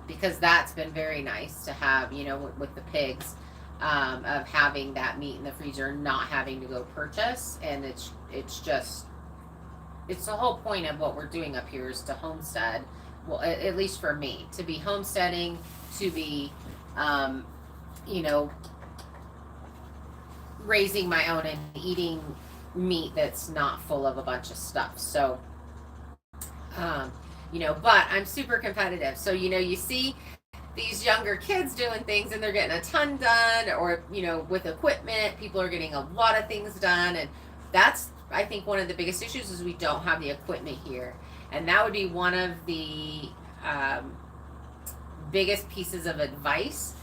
because that's been very nice to have, with the pigs. Of having that meat in the freezer, not having to go purchase. And it's the whole point of what we're doing up here is to homestead. Well, at least for me, to be homesteading, to be, raising my own and eating meat that's not full of a bunch of stuff. So, but I'm super competitive. So, you see these younger kids doing things and they're getting a ton done, or with equipment, people are getting a lot of things done. And that's, I think, one of the biggest issues is we don't have the equipment here. And that would be one of the biggest pieces of advice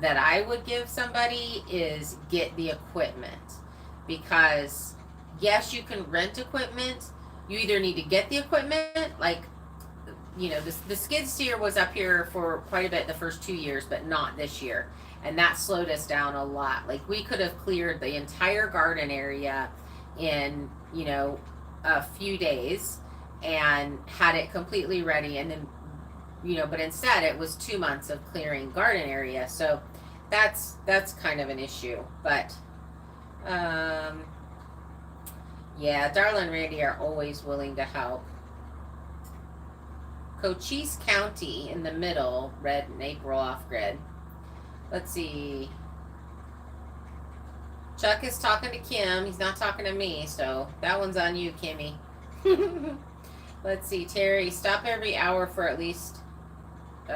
that I would give somebody is get the equipment. Because yes, you can rent equipment. You either need to get the equipment, like, you know, the skid steer was up here for quite a bit the first 2 years, but not this year. And that slowed us down a lot. Like, we could have cleared the entire garden area in, you know, a few days and had it completely ready. And then, you know, but instead it was 2 months of clearing garden area. So that's kind of an issue. But, yeah, Darla and Randy are always willing to help. Cochise County in the middle, Red and April off grid. Let's see. Chuck is talking to Kim. He's not talking to me, so that one's on you, Kimmy. Let's see. Terry, stop every hour for at least 2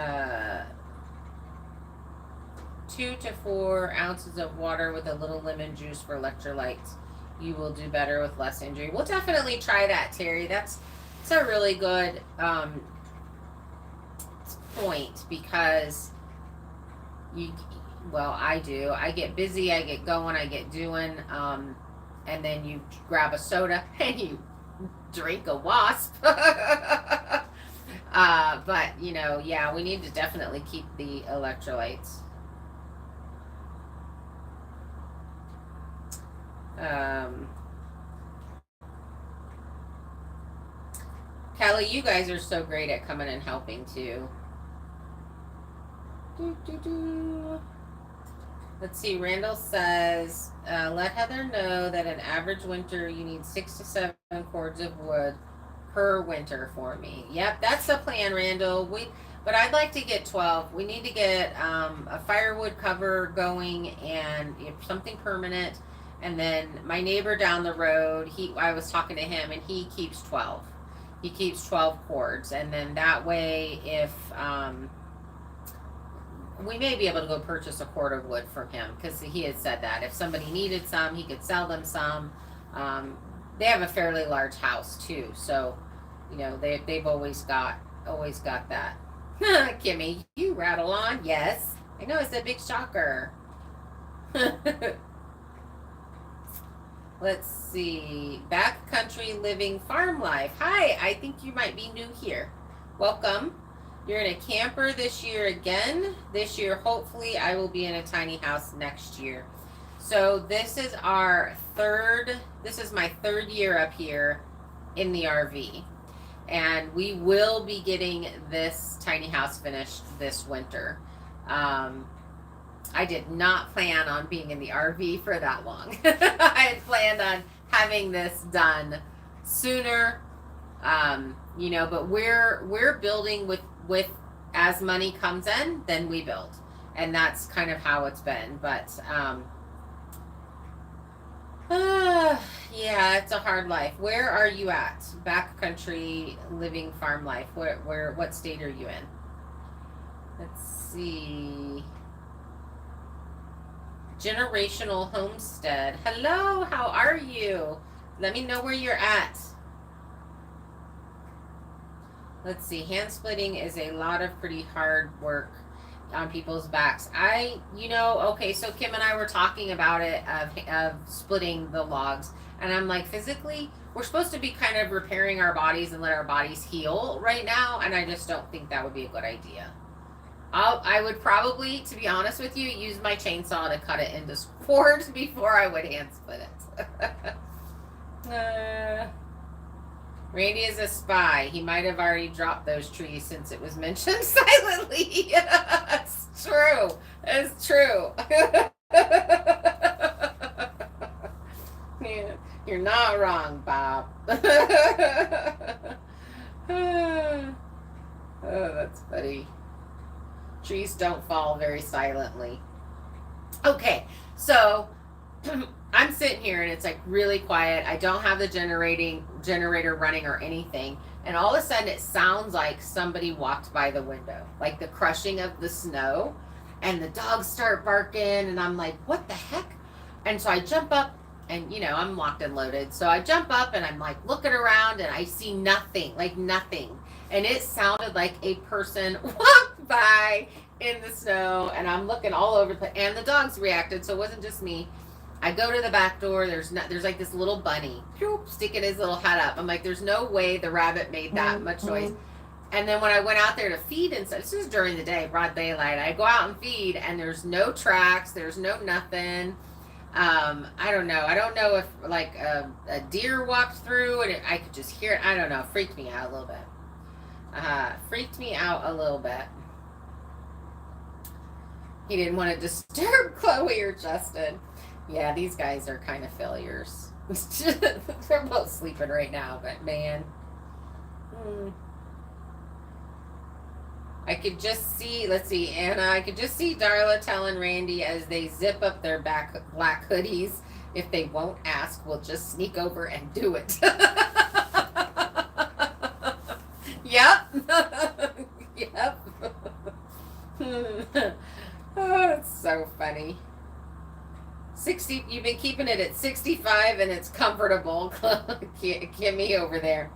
to 4 ounces of water with a little lemon juice for electrolytes. You will do better with less injury. We'll definitely try that, Terry. That's a really good point, because I do. I get busy, I get going, I get doing, and then you grab a soda and you drink a wasp. But, you know, yeah, we need to definitely keep the electrolytes. Kelly, you guys are so great at coming and helping too. Let's see. Randall says, let Heather know that an average winter you need 6 to 7 cords of wood per winter for me. Yep, that's the plan, Randall. But I'd like to get 12. We need to get a firewood cover going and something permanent. And then my neighbor down the road, I was talking to him, and he keeps 12. He keeps 12 cords, and then that way, if we may be able to go purchase a cord of wood from him, because he had said that if somebody needed some, he could sell them some. They have a fairly large house too, so you know they've always got that. Kimmy, you rattle on. Yes, I know, it's a big shocker. Let's see. Backcountry living farm life. Hi, I think you might be new here. Welcome. You're in a camper this year again. This year, hopefully, I will be in a tiny house next year. So this is my third year up here in the RV. And we will be getting this tiny house finished this winter. I did not plan on being in the RV for that long. I had planned on having this done sooner, you know, but we're building with as money comes in, then we build. And that's kind of how it's been. But, yeah, it's a hard life. Where are you at? Backcountry living farm life. What state are you in? Let's see. Generational Homestead. Hello, how are you? Let me know where you're at. Let's see. Hand splitting is a lot of pretty hard work on people's backs. Okay, so Kim and I were talking about it, of splitting the logs. And I'm like, physically, we're supposed to be kind of repairing our bodies and let our bodies heal right now. And I just don't think that would be a good idea. I would probably, to be honest with you, use my chainsaw to cut it into cords before I would hand split it. Randy is a spy. He might have already dropped those trees since it was mentioned silently. It's true. It's true. Yeah, you're not wrong, Bob. Oh, that's funny. Trees don't fall very silently. Okay, so I'm sitting here and it's like really quiet. I don't have the generator running or anything. And all of a sudden it sounds like somebody walked by the window, like the crushing of the snow, and the dogs start barking and I'm like, what the heck? And so I jump up and, you know, I'm locked and loaded. So I jump up and I'm like looking around and I see nothing, like nothing. And it sounded like a person walked by in the snow, and I'm looking all over the place, and the dogs reacted, so it wasn't just me. I go to the back door. There's like this little bunny sticking his little head up. I'm like, there's no way the rabbit made that much noise. And then when I went out there to feed and stuff, this is during the day, broad daylight. I go out and feed, and there's no tracks. There's no nothing. I don't know. I don't know if like a deer walked through and I could just hear it. I don't know. It freaked me out a little bit. Freaked me out a little bit. He didn't want to disturb Chloe or Justin. Yeah, these guys are kind of failures. They're both sleeping right now, but man. I could just see, let's see, Anna, I could just see Darla telling Randy as they zip up their black hoodies, if they won't ask, we'll just sneak over and do it. Yep. Yep. Oh, it's so funny. 60, you've been keeping it at 65 and it's comfortable. Kimmy over there.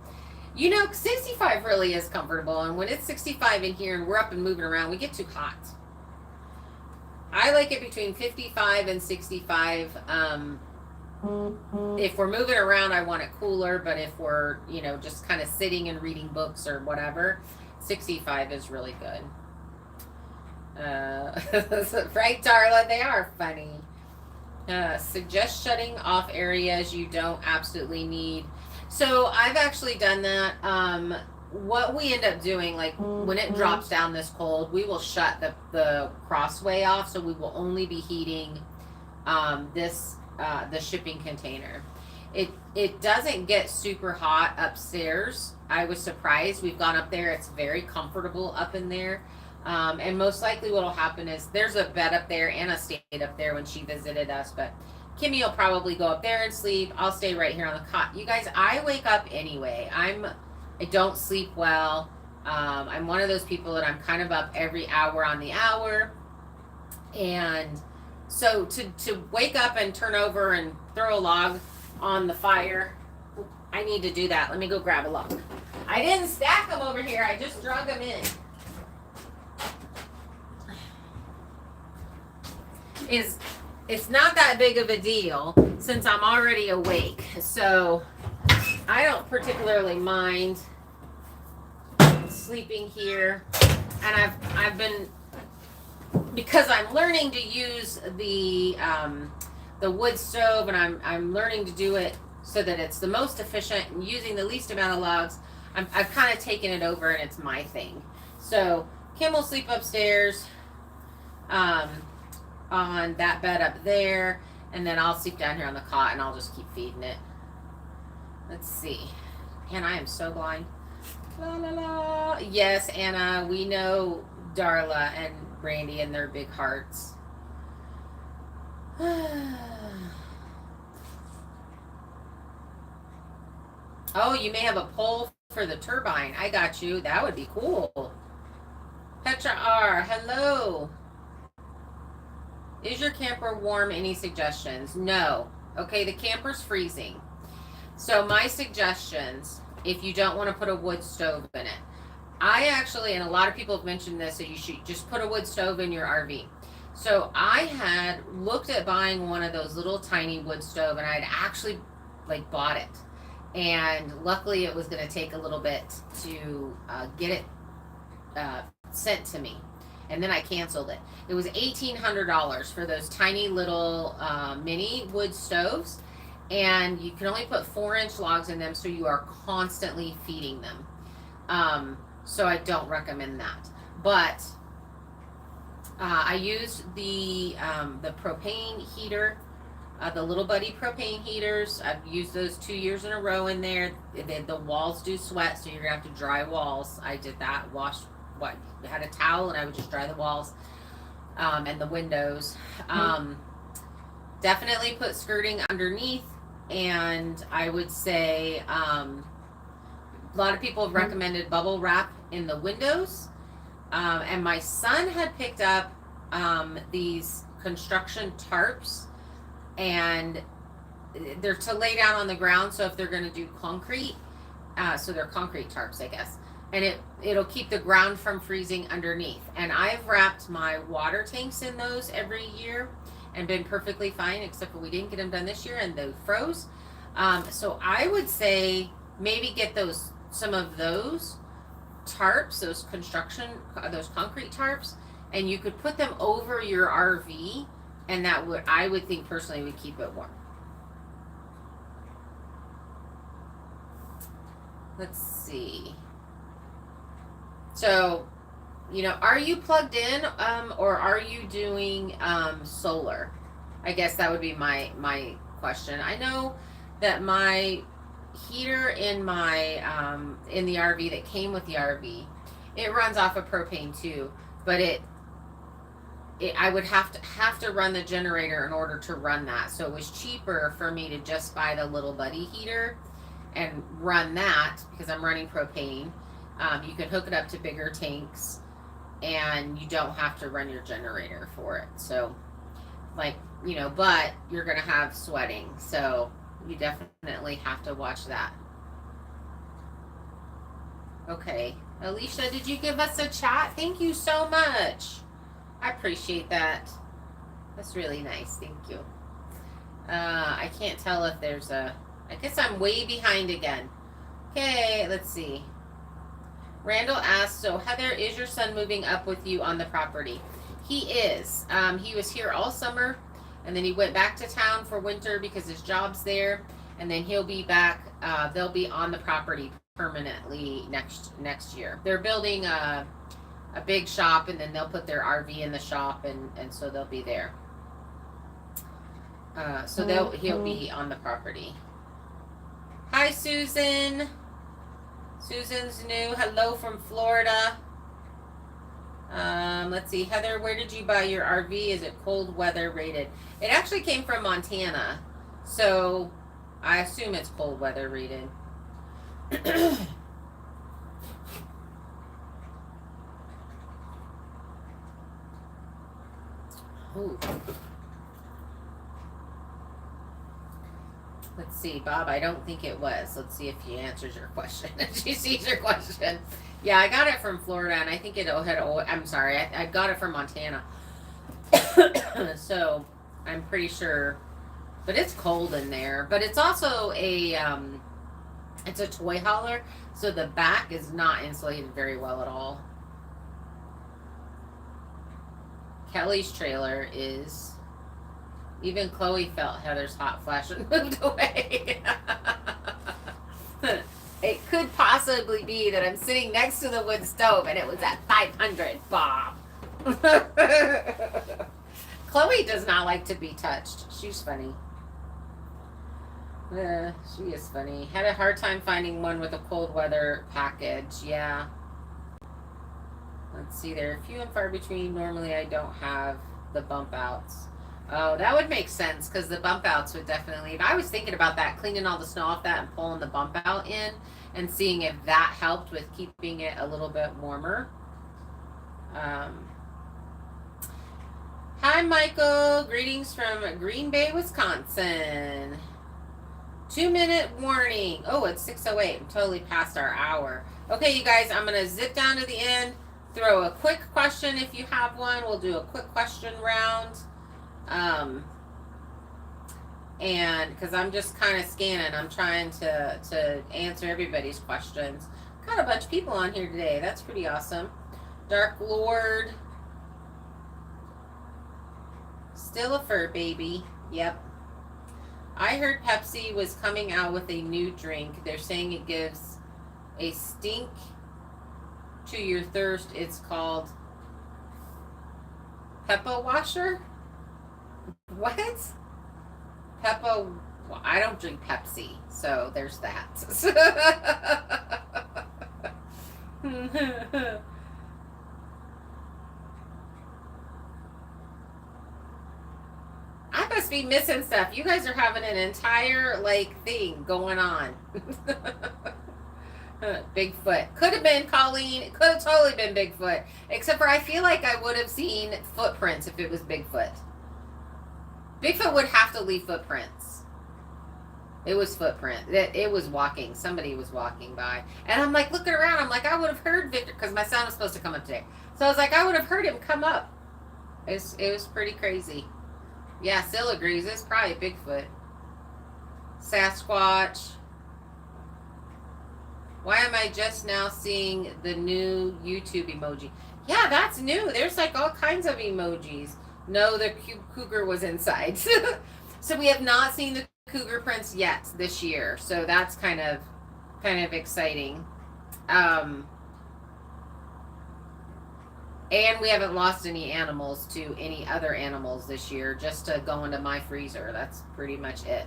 You know, 65 really is comfortable, and when it's 65 in here and we're up and moving around, we get too hot. I like it between 55 and 65. If we're moving around, I want it cooler, but if we're, you know, just kind of sitting and reading books or whatever, 65 is really good. Right, Darla? They are funny. Suggest shutting off areas you don't absolutely need. So I've actually done that. What we end up doing, like when it drops down this cold, we will shut the crossway off, so we will only be heating the shipping container. It doesn't get super hot upstairs. I was surprised. We've gone up there. It's very comfortable up in there. And most likely what will happen is there's a bed up there. Anna stayed up there when she visited us, but Kimmy will probably go up there and sleep. I'll stay right here on the cot. You guys, I wake up anyway. I don't sleep well. I'm one of those people that I'm kind of up every hour on the hour. And so to wake up and turn over and throw a log on the fire, I need to do that. Let me go grab a log. I didn't stack them over here. I just drug them in. It's not that big of a deal since I'm already awake, so I don't particularly mind sleeping here. And I've been, because I'm learning to use the wood stove, and I'm learning to do it so that it's the most efficient and using the least amount of logs. I've kind of taken it over, and it's my thing. So Kim will sleep upstairs. On that bed up there, and then I'll sleep down here on the cot, and I'll just keep feeding it. Let's see. And I am so blind. La la la. Yes, Anna, we know Darla and Randy and their big hearts. Oh, you may have a pole for the turbine. I got you. That would be cool. Petra R, hello. Is your camper warm? Any suggestions? No. Okay, the camper's freezing. So my suggestions, if you don't want to put a wood stove in it, I actually, and a lot of people have mentioned this, so you should just put a wood stove in your RV. So I had looked at buying one of those little tiny wood stove, and I'd actually like bought it. And luckily it was going to take a little bit to get it sent to me. And then I canceled it. It was $1,800 for those tiny little mini wood stoves. And you can only put 4-inch logs in them, so you are constantly feeding them. So I don't recommend that. But I used the propane heater, the Little Buddy propane heaters. I've used those 2 years in a row in there. The walls do sweat, so you're going to have to dry walls. I did that, had a towel, and I would just dry the walls and the windows. Definitely put skirting underneath, and I would say a lot of people have recommended bubble wrap in the windows, and my son had picked up these construction tarps, and they're to lay down on the ground, so if they're going to do concrete, so they're concrete tarps, I guess. and it'll keep the ground from freezing underneath. And I've wrapped my water tanks in those every year and been perfectly fine, except for we didn't get them done this year and they froze. So I would say maybe get some of those tarps, those concrete tarps, and you could put them over your RV, and I would think personally would keep it warm. Let's see. So, are you plugged in, or are you doing solar? I guess that would be my question. I know that my heater in my in the RV that came with the RV, it runs off of propane too, but I would have to run the generator in order to run that. So it was cheaper for me to just buy the little buddy heater and run that, because I'm running propane. You can hook it up to bigger tanks, and you don't have to run your generator for it. So, but you're gonna have sweating, so you definitely have to watch that. Okay, Alicia, did you give us a chat? Thank you so much. I appreciate that. That's really nice. Thank you. I can't tell if there's I guess I'm way behind again. Okay, let's see. Randall asked, so Heather, is your son moving up with you on the property? He is. He was here all summer, and then he went back to town for winter because his job's there, and then he'll be back. They'll be on the property permanently next year. They're building a big shop, and then they'll put their RV in the shop, and so they'll be there. So he'll be on the property. Hi, Susan. Susan's new. Hello from Florida. Let's see. Heather, where did you buy your RV? Is it cold weather rated? It actually came from Montana, so I assume it's cold weather rated. Ooh. Let's see, Bob, I don't think it was. Let's see if she answers your question. She sees your question. Yeah, I got it from Florida, and I think I'm sorry, I got it from Montana. So, I'm pretty sure. But it's cold in there. But it's also it's a toy hauler, so the back is not insulated very well at all. Kelly's trailer is. Even Chloe felt Heather's hot flash and moved away. It could possibly be that I'm sitting next to the wood stove and it was at 500, Bob. Chloe does not like to be touched. She's funny. She is funny. Had a hard time finding one with a cold weather package. Yeah. Let's see. They're few and far between. Normally I don't have the bump outs. Oh, that would make sense, because the bump outs would definitely. I was thinking about that, cleaning all the snow off that and pulling the bump out in and seeing if that helped with keeping it a little bit warmer. Hi, Michael. Greetings from Green Bay, Wisconsin. 2-minute warning. Oh, it's 6:08. I'm totally past our hour. Okay, you guys, I'm going to zip down to the end, throw a quick question if you have one. We'll do a quick question round. And because I'm just kind of scanning, I'm trying to answer everybody's questions. Got a bunch of people on here today. That's pretty awesome. Dark Lord. Still a fur baby. Yep. I heard Pepsi was coming out with a new drink. They're saying it gives a stink to your thirst. It's called Peppa Washer. What? Peppa, I don't drink Pepsi, so there's that. I must be missing stuff. You guys are having an entire, thing going on. Bigfoot. Could have been Colleen. It could have totally been Bigfoot. Except for I feel like I would have seen footprints if it was Bigfoot. Bigfoot would have to leave footprints. It was footprint. It was walking. Somebody was walking by. And I'm like looking around. I'm like, I would have heard Victor, because my son was supposed to come up today. So I was like, I would have heard him come up. It was pretty crazy. Yeah, Sil agrees. It's probably Bigfoot. Sasquatch. Why am I just now seeing the new YouTube emoji? Yeah, that's new. There's like all kinds of emojis. No, the cougar was inside. So we have not seen the cougar prints yet this year. So that's kind of exciting. And we haven't lost any animals to any other animals this year, just to go into my freezer. That's pretty much it.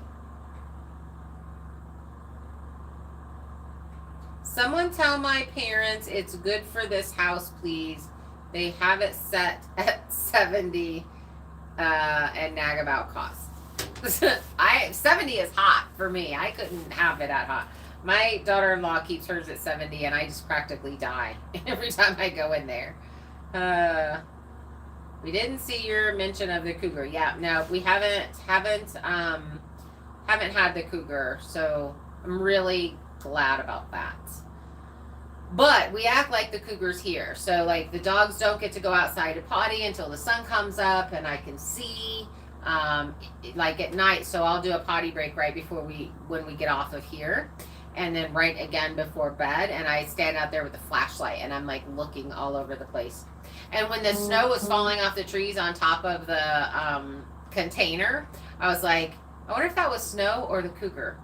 Someone tell my parents it's good for this house, please. They have it set at 70 and nag about cost. 70 is hot for me. I couldn't have it that hot. My daughter-in-law keeps hers at 70 and I just practically die every time I go in there. We didn't see your mention of the cougar. Yeah, no, we haven't had the cougar, so I'm really glad about that. But we act like the cougar's here. So like the dogs don't get to go outside to potty until the sun comes up and I can see like at night. So I'll do a potty break right before when we get off of here, and then right again before bed, and I stand out there with a flashlight and I'm like looking all over the place. And when the snow was falling off the trees on top of the container, I was like, I wonder if that was snow or the cougar.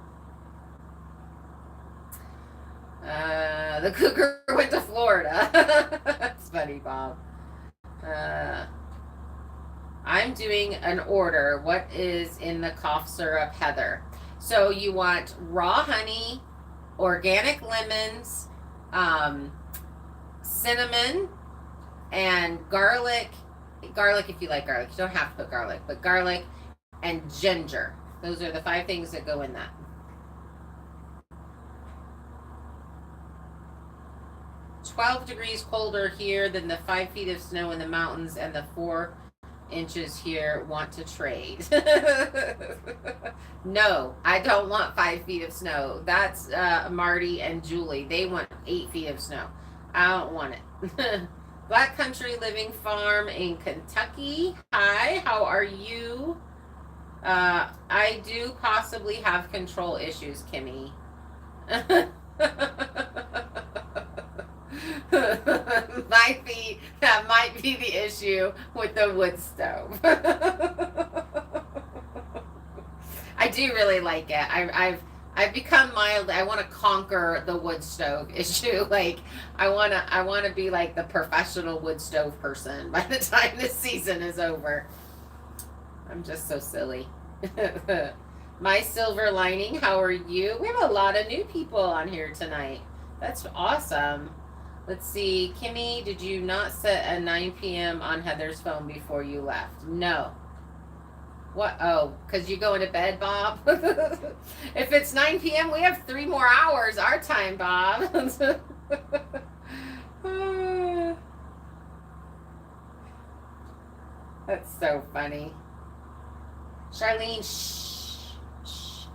The cougar went to Florida. That's funny, Bob. I'm doing an order. What is in the cough syrup, Heather? So you want raw honey, organic lemons, cinnamon, and garlic. Garlic if you like garlic. You don't have to put garlic, but garlic and ginger. Those are the 5 things that go in that. It's 12 degrees colder here than the 5 feet of snow in the mountains, and the 4 inches here want to trade. No, I don't want 5 feet of snow. That's Marty and Julie. They want 8 feet of snow. I don't want it. Black Country Living Farm in Kentucky. Hi, how are you? I do possibly have control issues, Kimmy. That might be the issue with the wood stove. I do really like it. I've become mild. I want to conquer the wood stove issue. Like I want to be like the professional wood stove person by the time this season is over. I'm just so silly. My silver lining, how are you? We have a lot of new people on here tonight. That's awesome. Let's see. Kimmy, did you not set a 9 p.m. on Heather's phone before you left? No. What? Oh, because you going to bed, Bob? If it's 9 p.m., we have 3 more hours our time, Bob. That's so funny. Charlene, shh.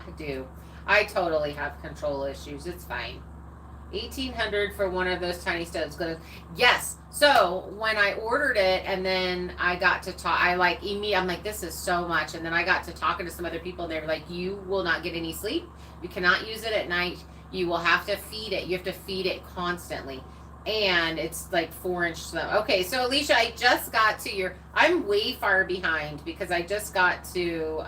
I do. I totally have control issues. It's fine. 1,800 for one of those tiny stoves. Good. Yes. So when I ordered it, and then I got to talk, I'm like, this is so much. And then I got to talking to some other people, and they were like, you will not get any sleep. You cannot use it at night. You will have to feed it. You have to feed it constantly. And it's like 4-inch snow. Okay, so Alicia, I just got to I'm way far behind because I just got to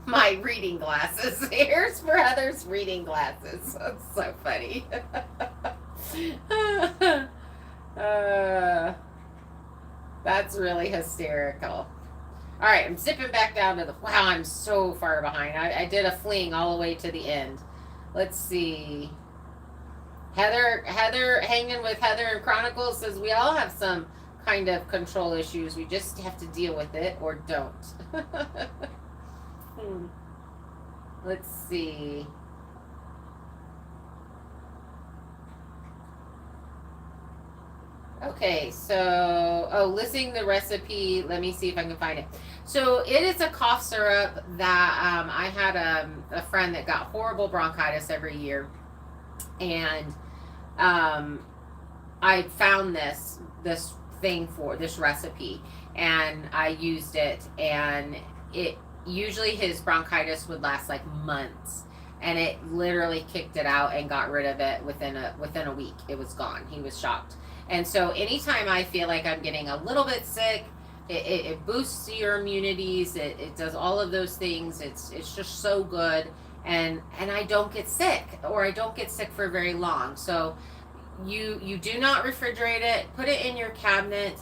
my reading glasses. Here's for Heather's reading glasses. That's so funny. That's really hysterical. All right, I'm zipping back down to wow, I'm so far behind. I did a fling all the way to the end. Let's see. Heather, hanging with Heather and Chronicles says we all have some kind of control issues. We just have to deal with it or don't. Let's see. Okay, so, oh, listing the recipe. Let me see if I can find it. So it is a cough syrup that I had a friend that got horrible bronchitis every year, and um, I found this thing for this recipe, and I used it, and it usually his bronchitis would last like months, and it literally kicked it out and got rid of it within a week. It was gone. He was shocked. And so anytime I feel like I'm getting a little bit sick, it boosts your immunities. It does all of those things. It's just so good, and I don't get sick, or I don't get sick for very long. So you do not refrigerate it. Put it in your cabinet.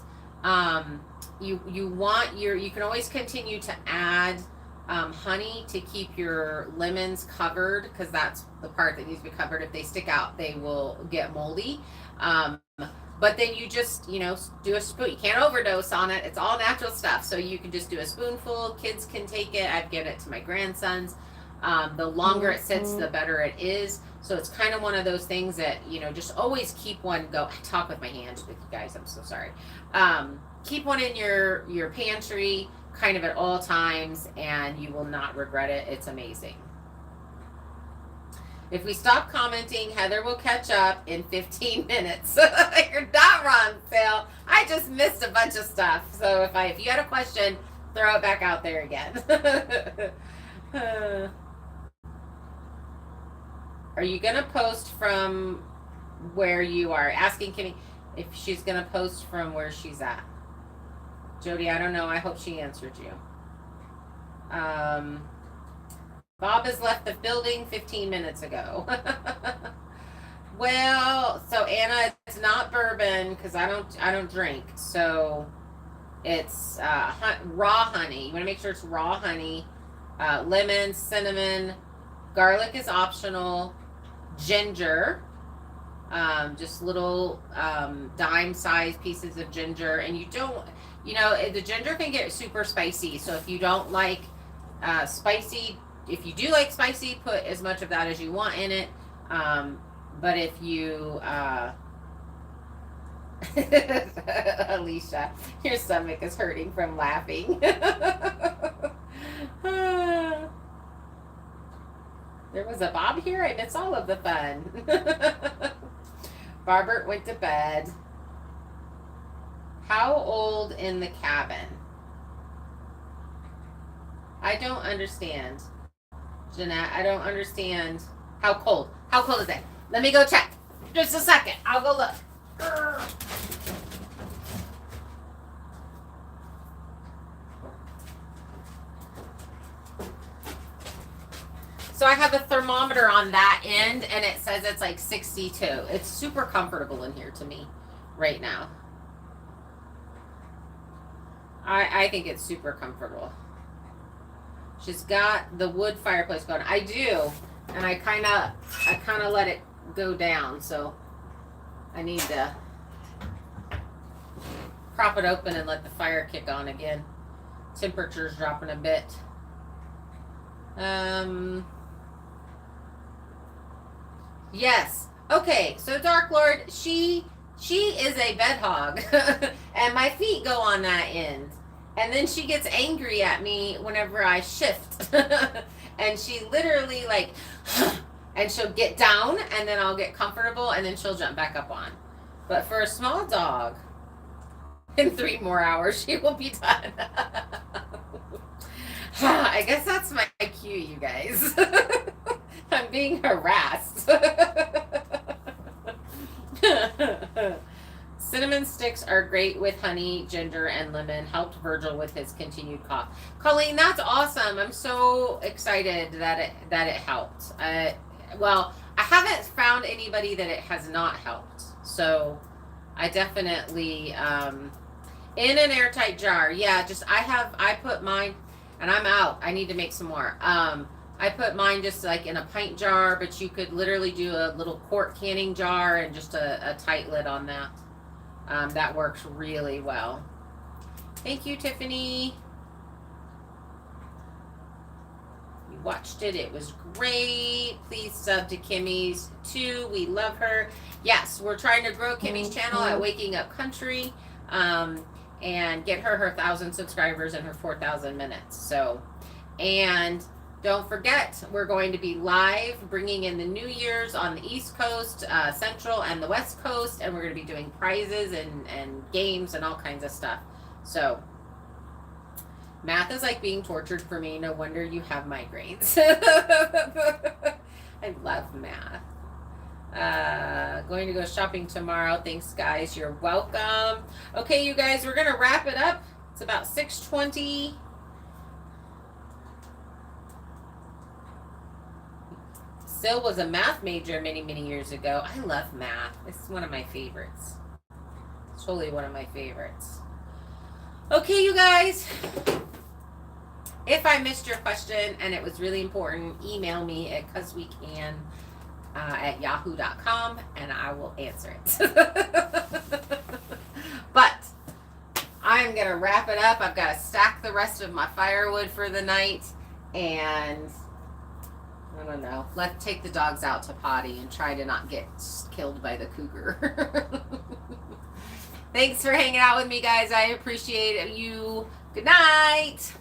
You can always continue to add honey to keep your lemons covered, because that's the part that needs to be covered. If they stick out, they will get moldy. But then you just, do a spoon. You can't overdose on it. It's all natural stuff. So you can just do a spoonful. Kids can take it. I've given it to my grandsons. The longer it sits, the better it is. So it's kind of one of those things that, just always keep one go. I talk with my hands with you guys. I'm so sorry. Keep one in your pantry kind of at all times, and you will not regret it. It's amazing. If we stop commenting, Heather will catch up in 15 minutes. You're not wrong, Phil. I just missed a bunch of stuff. So if you had a question, throw it back out there again. Are you going to post from where you are? Asking Kimmy if she's going to post from where she's at. Jody, I don't know. I hope she answered you. Bob has left the building 15 minutes ago. Well, so Anna, it's not bourbon because I don't drink. So it's raw honey. You want to make sure it's raw honey. Lemon, cinnamon, garlic is optional. Ginger, just little dime-sized pieces of ginger, and you don't. The ginger can get super spicy. So if you don't like spicy. If you do like spicy, put as much of that as you want in it. But if you, Alicia, your stomach is hurting from laughing. There was a Bob here. I missed all of the fun. Barbert went to bed. How old in the cabin? I don't understand. Jeanette, I don't understand. How cold? How cold is it? Let me go check. Just a second. I'll go look. So I have a thermometer on that end, and it says it's like 62. It's super comfortable in here to me right now. I think it's super comfortable. She's got the wood fireplace going. I do, and I kind of let it go down, so I need to prop it open and let the fire kick on again. Temperature's dropping a bit. Yes. Okay, so Dark Lord, she is a bed hog, and my feet go on that end. And then she gets angry at me whenever I shift. And she literally and she'll get down, and then I'll get comfortable, and then she'll jump back up on. But for a small dog, in 3 more hours, she will be done. I guess that's my cue, you guys. I'm being harassed. Cinnamon sticks are great with honey, ginger, and lemon. Helped Virgil with his continued cough. Colleen, that's awesome. I'm so excited that it helped. Well, I haven't found anybody that it has not helped. So I definitely in an airtight jar. Yeah, I put mine, and I'm out. I need to make some more. I put mine just like in a pint jar, but you could literally do a little quart canning jar and just a tight lid on that. That works really well. Thank you, Tiffany. You watched it. It was great. Please sub to Kimmy's too. We love her. Yes, we're trying to grow Kimmy's channel at Waking Up Country, and get her 1,000 subscribers and her 4,000 minutes. So, and don't forget, we're going to be live bringing in the New Year's on the East Coast, Central, and the West Coast, and we're going to be doing prizes and games and all kinds of stuff. So, math is like being tortured for me. No wonder you have migraines. I love math. Going to go shopping tomorrow. Thanks, guys. You're welcome. Okay, you guys, we're going to wrap it up. It's about 6:20. Sil was a math major many, many years ago. I love math. It's one of my favorites. It's totally one of my favorites. Okay, you guys. If I missed your question and it was really important, email me at causewecan at yahoo.com and I will answer it. But I'm going to wrap it up. I've got to stack the rest of my firewood for the night, and I don't know. Let's take the dogs out to potty and try to not get killed by the cougar. Thanks for hanging out with me, guys. I appreciate you. Good night.